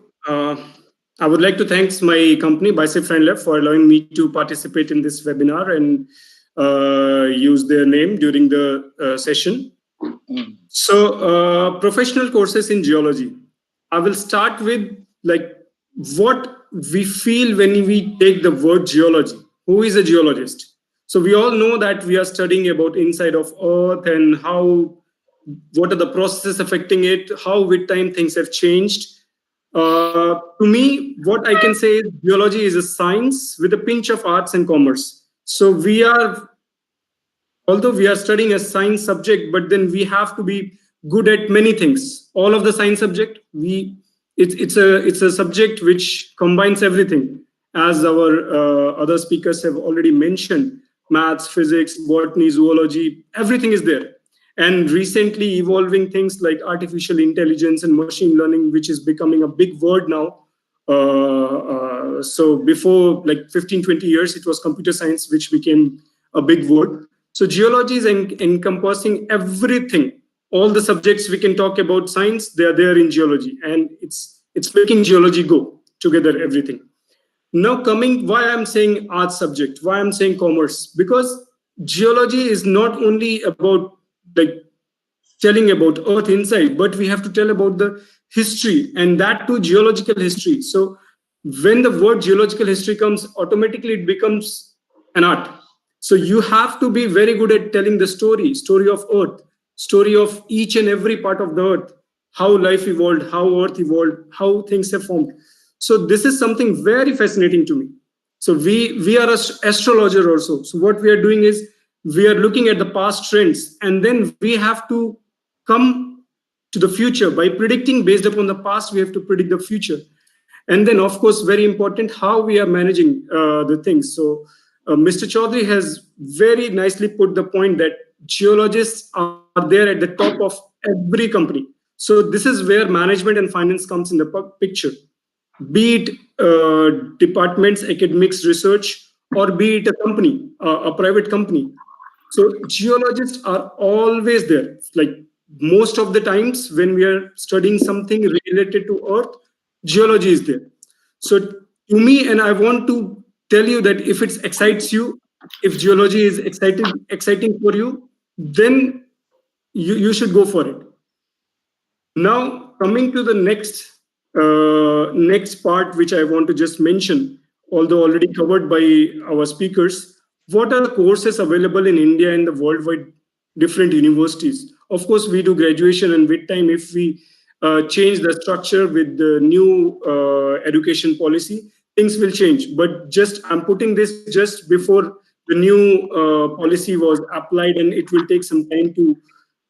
I would like to thank my company, Bicep Friend Lab, for allowing me to participate in this webinar and use their name during the session. So professional courses in geology. I will start with what we feel when we take the word geology. Who is a geologist? So we all know that we are studying about inside of Earth and what are the processes affecting it, how with time things have changed. To me, what I can say is geology is a science with a pinch of arts and commerce. So although we are studying a science subject, but then we have to be good at many things. All of the science subject, it's a subject which combines everything, as our other speakers have already mentioned. maths, physics, botany, zoology, everything is there. And recently evolving things like artificial intelligence and machine learning, which is becoming a big word now. So before like 15, 20 years, it was computer science, which became a big word. So geology is encompassing everything. All the subjects we can talk about science, they are there in geology. And it's making geology go together, everything. Now coming, why I'm saying art subject, why I'm saying commerce, because geology is not only about like telling about earth inside, but we have to tell about the history, and that too geological history. So when the word geological history comes, automatically it becomes an art. So you have to be very good at telling the story of earth, story of each and every part of the earth, how life evolved, how earth evolved, how things have formed. So this is something very fascinating to me. So we are an astrologer also. So what we are doing is we are looking at the past trends, and then we have to come to the future by predicting. Based upon the past, we have to predict the future. And then, of course, very important, how we are managing the things. So Mr. Chaudhary has very nicely put the point that geologists are there at the top of every company. So this is where management and finance comes in the picture, be it departments, academics, research, or be it a company, a private company. So geologists are always there. Like most of the times when we are studying something related to earth, geology is there. So to me, and I want to tell you that if it excites you, if geology is exciting for you, then you should go for it. Now, coming to the next part, which I want to just mention, although already covered by our speakers, what are the courses available in India and the worldwide different universities? Of course, we do graduation, and with time, if we change the structure with the new education policy, things will change. But just I'm putting this just before the new policy was applied, and it will take some time to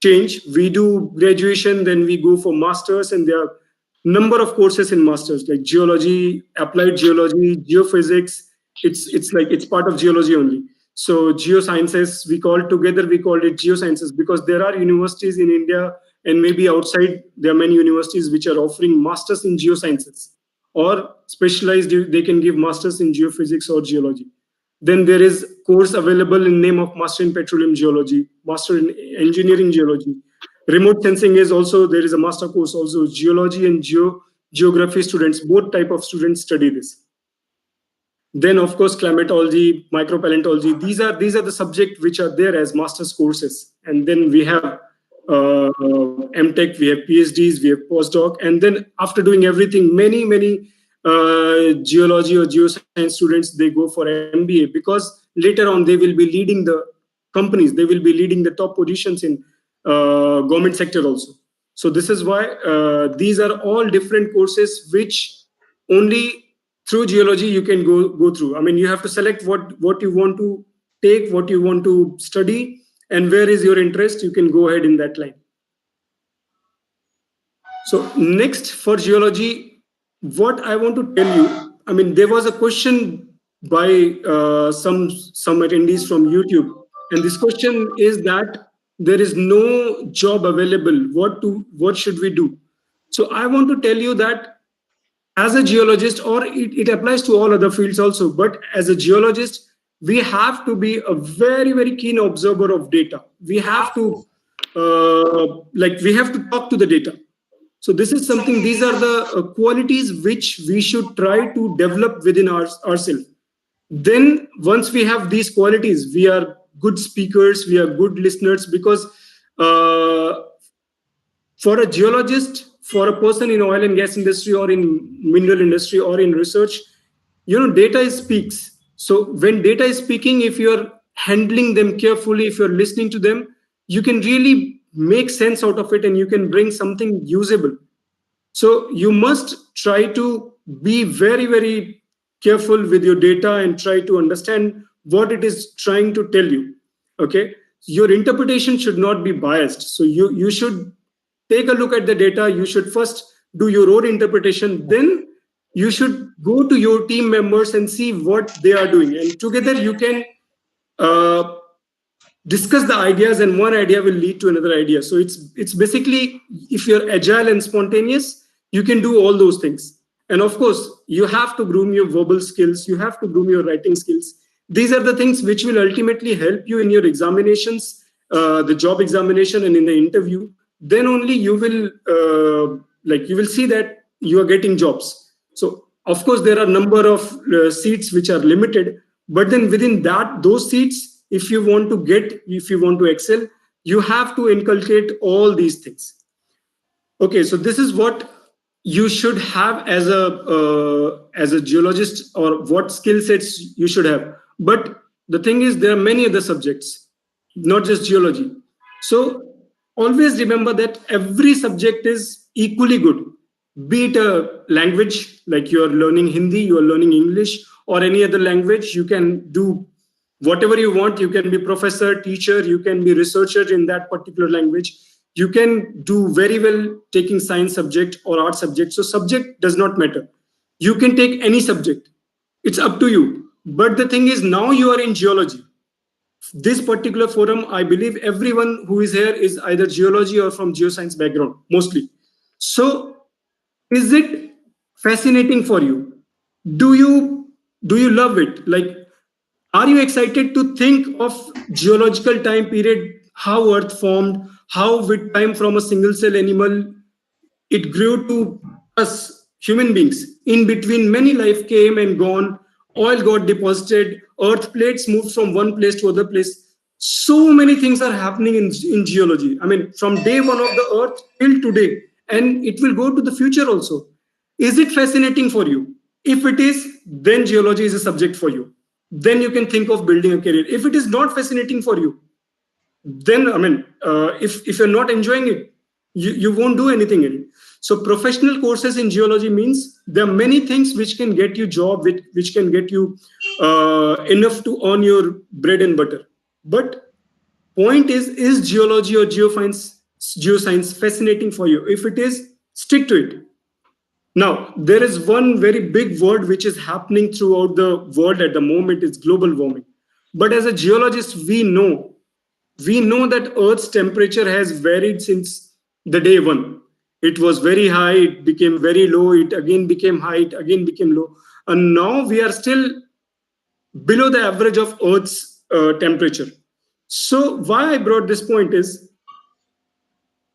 change. We do graduation, then we go for masters, and there are number of courses in masters like geology, applied geology, geophysics. It's part of geology only. So geosciences, we call it geosciences, because there are universities in India and maybe outside. There are many universities which are offering masters in geosciences, or specialized, they can give masters in geophysics or geology. Then there is course available in name of Master in Petroleum Geology, Master in Engineering Geology. Remote sensing is also, there is a master course also. Geology and geography students, both type of students study this. Then of course climatology, micropaleontology, these are the subjects which are there as master's courses. And then we have MTech, we have PhDs, we have postdoc, and then after doing everything, many geology or geoscience students, they go for MBA, because later on they will be leading the companies, they will be leading the top positions in government sector also. So this is why these are all different courses which only through geology you can go through. I mean, you have to select what you want to take, what you want to study, and where is your interest. You can go ahead in that line. So next, for geology, what I want to tell you, I mean, there was a question by some attendees from YouTube, and this question is that there is no job available. What should we do? So I want to tell you that as a geologist, or it applies to all other fields also, but as a geologist, we have to be a very, very keen observer of data. We have to we have to talk to the data. So this is something, these are the qualities which we should try to develop within ourselves. Then once we have these qualities, we are good speakers, we are good listeners, because for a geologist, for a person in oil and gas industry or in mineral industry or in research, data speaks. So when data is speaking, if you're handling them carefully, if you're listening to them, you can really make sense out of it, and you can bring something usable. So you must try to be very, very careful with your data and try to understand what it is trying to tell you. Okay, your interpretation should not be biased. So you should take a look at the data. You should first do your own interpretation. Then you should go to your team members and see what they are doing, and together you can discuss the ideas, and one idea will lead to another idea. So it's basically, if you're agile and spontaneous, you can do all those things. And of course, you have to groom your verbal skills, you have to groom your writing skills. These are the things which will ultimately help you in your examinations, the job examination and in the interview. Then only you will see that you are getting jobs. So of course, there are number of seats which are limited, but then within those seats, if you want to excel, you have to inculcate all these things. Okay, so this is what you should have as a geologist, or what skill sets you should have. But the thing is, there are many other subjects, not just geology. So always remember that every subject is equally good. Be it a language, like you are learning Hindi, you are learning English, or any other language, you can do whatever you want. You can be professor, teacher, you can be researcher in that particular language. You can do very well taking science subject or art subject. So subject does not matter. You can take any subject. It's up to you. But the thing is, now you are in geology. This particular forum, I believe everyone who is here is either geology or from geoscience background, mostly. So is it fascinating for you? Do you love it? Like, are you excited to think of geological time period, how Earth formed, how with time from a single cell animal, it grew to us human beings. In between, many life came and gone, oil got deposited, Earth plates moved from one place to other place. So many things are happening in geology. I mean, from day one of the Earth till today, and it will go to the future also. Is it fascinating for you? If it is, then geology is a subject for you. Then you can think of building a career. If it is not fascinating for you, then if you're not enjoying it, you won't do anything in it. So professional courses in geology means there are many things which can get you job, which can get you enough to earn your bread and butter. But point is geology or geoscience fascinating for you? If it is, stick to it. Now, there is one very big word which is happening throughout the world at the moment, is global warming. But as a geologist, we know that Earth's temperature has varied since the day one. It was very high, it became very low, it again became high, it again became low. And now we are still below the average of Earth's temperature. So why I brought this point is,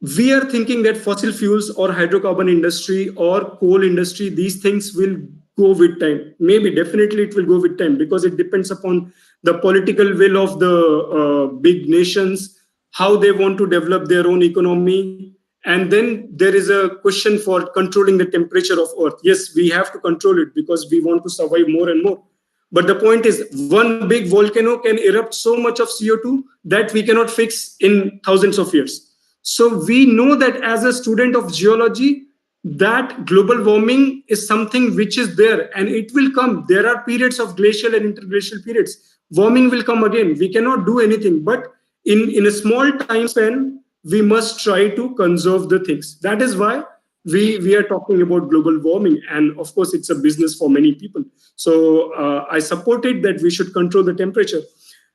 we are thinking that fossil fuels or hydrocarbon industry or coal industry, these things will go with time. Maybe, definitely it will go with time, because it depends upon the political will of the big nations, how they want to develop their own economy. And then there is a question for controlling the temperature of Earth. Yes, we have to control it because we want to survive more and more. But the point is, one big volcano can erupt so much of CO2 that we cannot fix in thousands of years. So we know that as a student of geology, that global warming is something which is there and it will come. There are periods of glacial and interglacial periods. Warming will come again. We cannot do anything, but in a small time span, we must try to conserve the things. That is why we are talking about global warming. And of course, it's a business for many people. So I supported that we should control the temperature.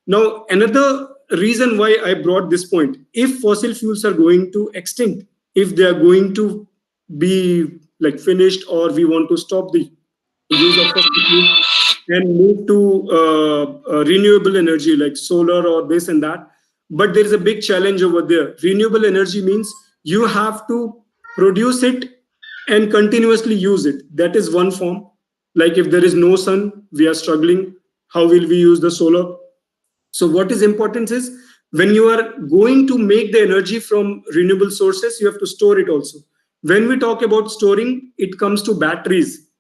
Now, another reason why I brought this point, if fossil fuels are going to extinct, if they are going to be like finished, or we want to stop the use of fossil fuels and move to renewable energy like solar or this and that. But there is a big challenge over there. Renewable energy means you have to produce it and continuously use it. That is one form. Like if there is no sun, we are struggling. How will we use the solar? So what is important is, when you are going to make the energy from renewable sources, you have to store it also. When we talk about storing, it comes to batteries,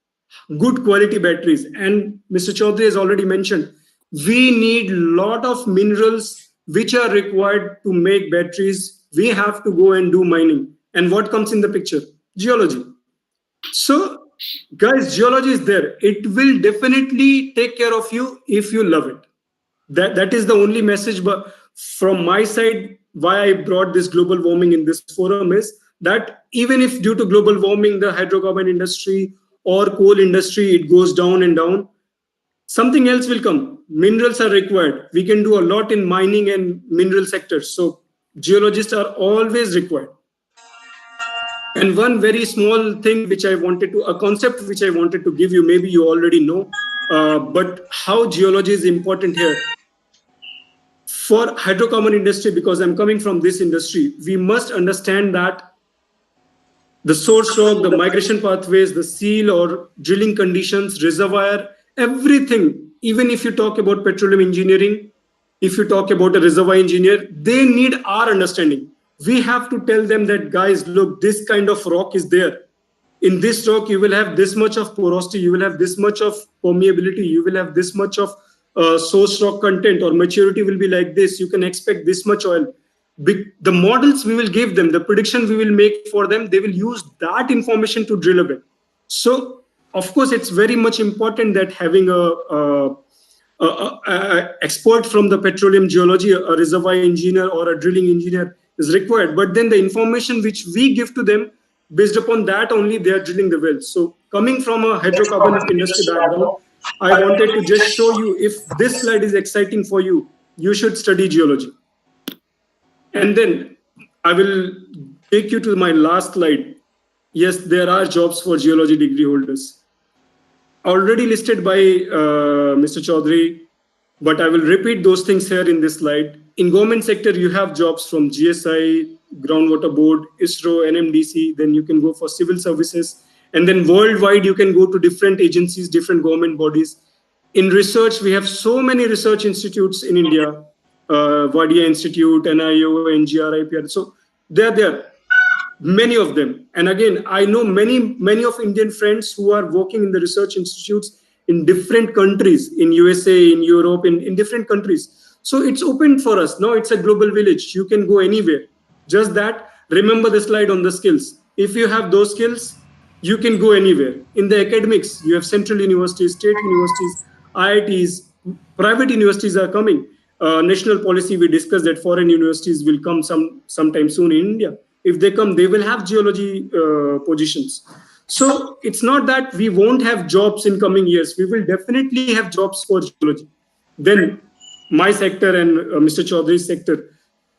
good quality batteries. And Mr. Chaudhary has already mentioned, we need a lot of minerals which are required to make batteries. We have to go and do mining. And what comes in the picture? Geology. So guys, geology is there. It will definitely take care of you if you love it. That is the only message. But from my side, why I brought this global warming in this forum is that even if due to global warming, the hydrocarbon industry or coal industry, it goes down and down, something else will come. Minerals are required. We can do a lot in mining and mineral sectors. So geologists are always required. And one very small thing which I wanted to, a concept which I wanted to give you, maybe you already know, but how geology is important here. For hydrocarbon industry, because I'm coming from this industry, we must understand that the source rock, the migration pathways, the seal or drilling conditions, reservoir, everything. Even if you talk about petroleum engineering, if you talk about a reservoir engineer, they need our understanding. We have to tell them that, guys, look, this kind of rock is there. In this rock, you will have this much of porosity, you will have this much of permeability, you will have this much of source rock content, or maturity will be like this. You can expect this much oil. The models we will give them, the prediction we will make for them, they will use that information to drill a bit. So, of course, it's very much important that having a expert from the petroleum geology, a reservoir engineer or a drilling engineer is required. But then the information which we give to them, based upon that only they are drilling the wells. So coming from a hydrocarbon industry background, I wanted to just show you, if this slide is exciting for you, you should study geology. And then I will take you to my last slide. Yes, there are jobs for geology degree holders. Already listed by Mr. Chaudhary, but I will repeat those things here in this slide. In government sector, you have jobs from GSI, Groundwater Board, ISRO, NMDC, then you can go for civil services. And then worldwide, you can go to different agencies, different government bodies. In research, we have so many research institutes in India, Vadia Institute, NIO, NGR, IPR. So they're there, many of them. And again, I know many of Indian friends who are working in the research institutes in different countries, in USA, in Europe, in different countries. So it's open for us. Now it's a global village. You can go anywhere. Just that, remember the slide on the skills. If you have those skills, you can go anywhere. In the academics, you have central universities, state universities, IITs, private universities are coming. National policy, we discussed that foreign universities will come sometime soon in India. If they come, they will have geology positions. So it's not that we won't have jobs in coming years. We will definitely have jobs for geology. Then my sector and Mr. Chaudhary's sector,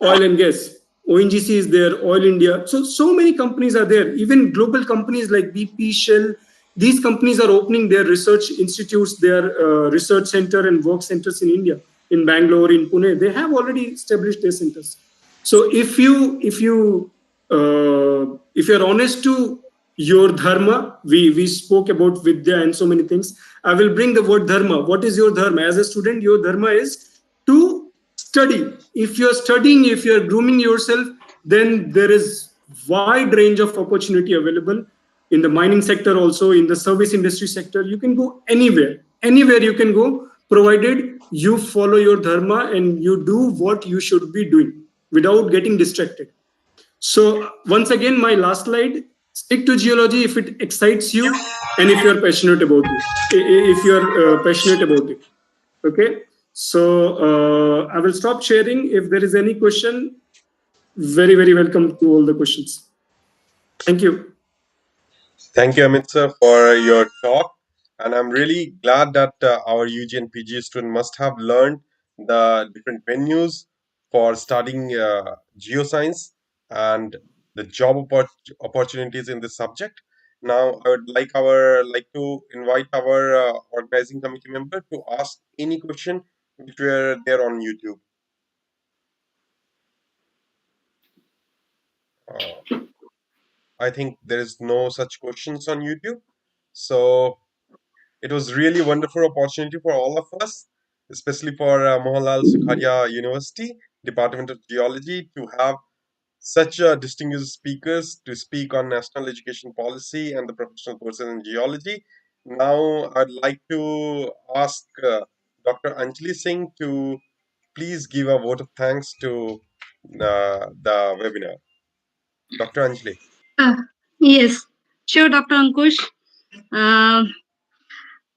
oil and gas. ONGC is there, Oil India. So many companies are there. Even global companies like BP, Shell, these companies are opening their research institutes, their research center and work centers in India, in Bangalore, in Pune. They have already established their centers. So if you're honest to your dharma, we spoke about vidya and so many things. I will bring the word dharma. What is your dharma? As a student, your dharma is to study. If you're studying, if you're grooming yourself, then there is wide range of opportunity available in the mining sector, also in the service industry sector. You can go anywhere you can go, provided you follow your dharma and you do what you should be doing without getting distracted. So once again, my last slide, stick to geology if it excites you and if you're passionate about it. Okay. So I will stop sharing. If there is any question, very, very welcome to all the questions. Thank you. Thank you, Amit sir, for your talk. And I'm really glad that our UG and PG student must have learned the different venues for studying geoscience and the job opportunities in this subject. Now, I would like to invite our organizing committee member to ask any question which were there on YouTube. I think there is no such questions on YouTube. So it was really wonderful opportunity for all of us, especially for Mohanlal Sukhadia University, Department of Geology, to have such distinguished speakers to speak on national education policy and the professional courses in geology. Now, I'd like to ask Dr. Anjali Singh to please give a vote of thanks to the webinar. Dr. Anjali. Yes, sure, Dr. Ankush. Uh,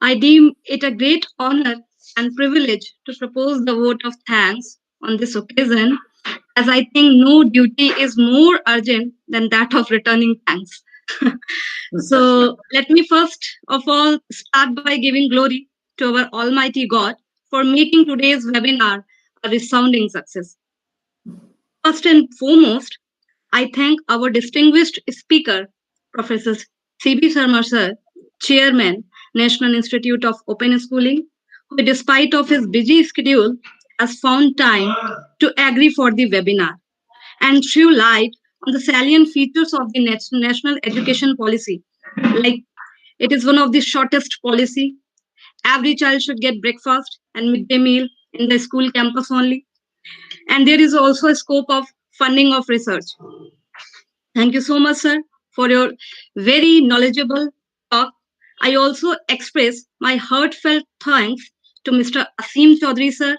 I deem it a great honor and privilege to propose the vote of thanks on this occasion, as I think no duty is more urgent than that of returning thanks. So let me first of all start by giving glory to our Almighty God for making today's webinar a resounding success. First and foremost, I thank our distinguished speaker, Professor CB Serma sir, Chairman, National Institute of Open Schooling, who despite of his busy schedule has found time to agree for the webinar and threw light on the salient features of the national education policy. Like it is one of the shortest policy. Every child should get breakfast and midday meal in the school campus only. And there is also a scope of funding of research. Thank you so much, sir, for your very knowledgeable talk. I also express my heartfelt thanks to Mr. Asim Chaudhary, sir,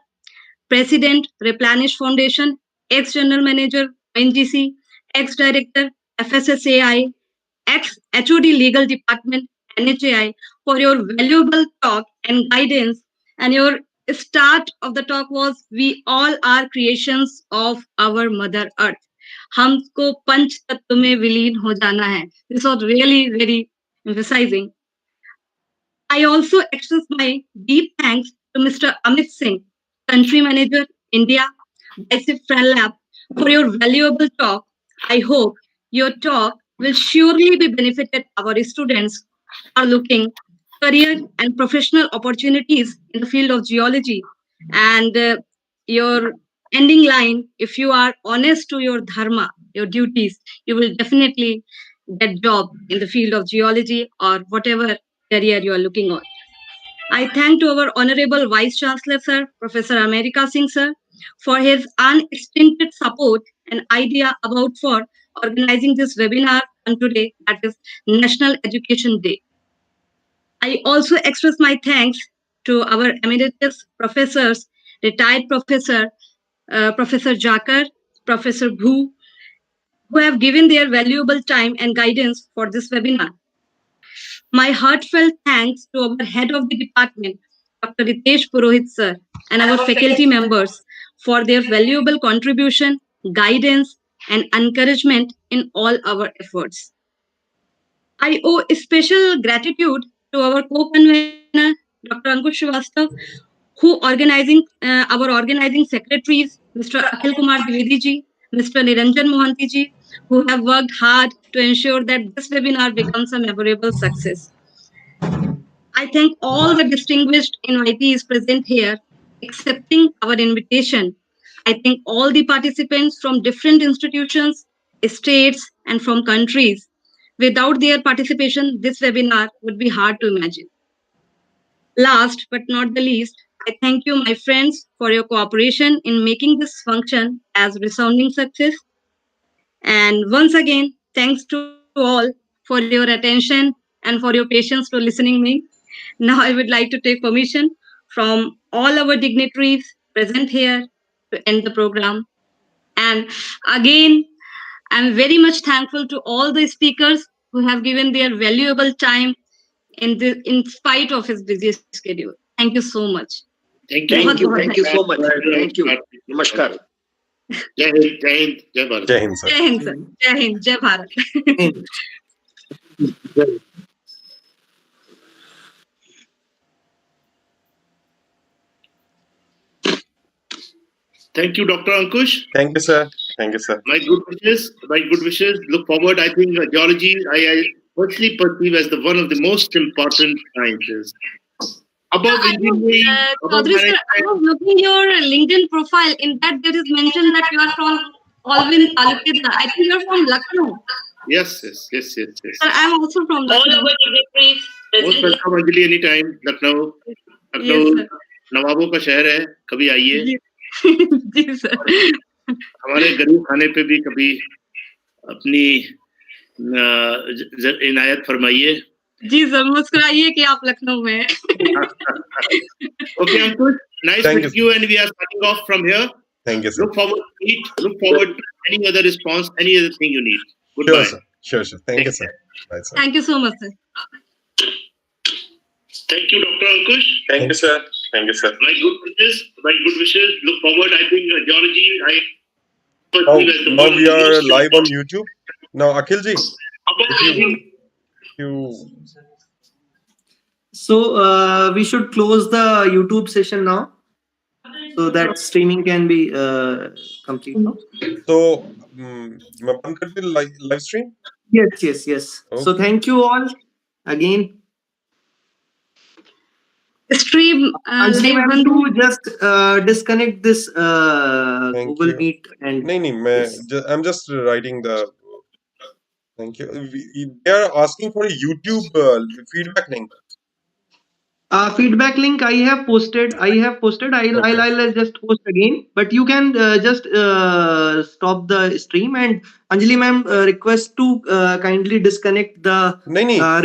President, Replenish Foundation, ex-General Manager, NGC, ex-Director, FSSAI, ex-HOD Legal Department, NHAI, for your valuable talk and guidance. And your start of the talk was, we all are creations of our Mother Earth. हमको पंच तत्व में विलीन हो जाना है. This was really very emphasizing. I also express my deep thanks to Mr. Amit Singh, Country Manager, India, BICIF Lab, for your valuable talk. I hope your talk will surely be benefited our students who are looking career and professional opportunities in the field of geology. And your ending line, if you are honest to your dharma, your duties, you will definitely get job in the field of geology or whatever career you are looking on. I thank to our Honorable Vice Chancellor, Sir, Professor America Singh, Sir, for his unstinted support and idea about for organizing this webinar on today, that is National Education Day. I also express my thanks to our emeritus professors, retired professor, Professor Jakar, Professor Bhu, who have given their valuable time and guidance for this webinar. My heartfelt thanks to our head of the department, Dr. Ritesh Purohit sir, and our faculty members for their valuable contribution, guidance, and encouragement in all our efforts. I owe special gratitude to our co-convener, Dr. Ankush Srivastava, who our organizing secretaries, Mr. Akhil Kumar Dwivedi ji, Mr. Niranjan Mohanty ji, who have worked hard to ensure that this webinar becomes a memorable success. I thank all the distinguished invitees present here, accepting our invitation. I thank all the participants from different institutions, states, and from countries. Without their participation, this webinar would be hard to imagine. Last but not the least, I thank you, my friends, for your cooperation in making this function as resounding success. And once again, thanks to all for your attention and for your patience to listening me. Now I would like to take permission from all our dignitaries present here to end the program. And again, I'm very much thankful to all the speakers who have given their valuable time in spite of his busy schedule. Thank you so much. Thank you. Thank you so much. Thank you. Namaskar. Jai Hind, Jai Hind, Jai Bharat. Jai Hind, sir. Jai Hind, sir. Jai Hind, Jai Bharat. Thank you, Dr. Ankush. Thank you, sir. Thank you, sir. My good wishes. Look forward. I think geology, I personally perceive as the one of the most important sciences. Above engineering, above Chaudhary sir, I was looking your LinkedIn profile. In that, there is mentioned that you are from Alvin Talukeda. I think you are from Lucknow. Yes. Sir, I am also from Lucknow. Most welcome, Anjali, anytime. Lucknow, Yes, नवाबों का शहर है. कभी आइए. जी sir. हमारे गरीब खाने पे भी कभी अपनी इनायत फरमाइए. जी सर, मुस्कुराइए कि आप लखनऊ में हैं. Okay, Ankush, nice meeting you, and we are signing off from here. Thank you, sir. Look forward to any other response, any other thing you need. Goodbye. Sure, sir. Thank you, sir. Bye, sir. Thank you so much, sir. Thank you, Dr. Ankush. Thank you, sir. Thank you, sir. My good wishes. Look forward. I think geology. Now we are live on YouTube. Now, Akhil ji, if you So we should close the YouTube session now, so that streaming can be complete now. So मैं बंद कर दूं live stream? Yes. So Okay. thank you all again. Stream Anjali live ma'am, बंद to just disconnect this Thank Google you. Meet and नहीं I'm just writing the. Thank you. They are asking for a YouTube feedback link. Feedback link I have posted. I'll just post again. But you can just stop the stream, and Anjali ma'am request to kindly disconnect the नहीं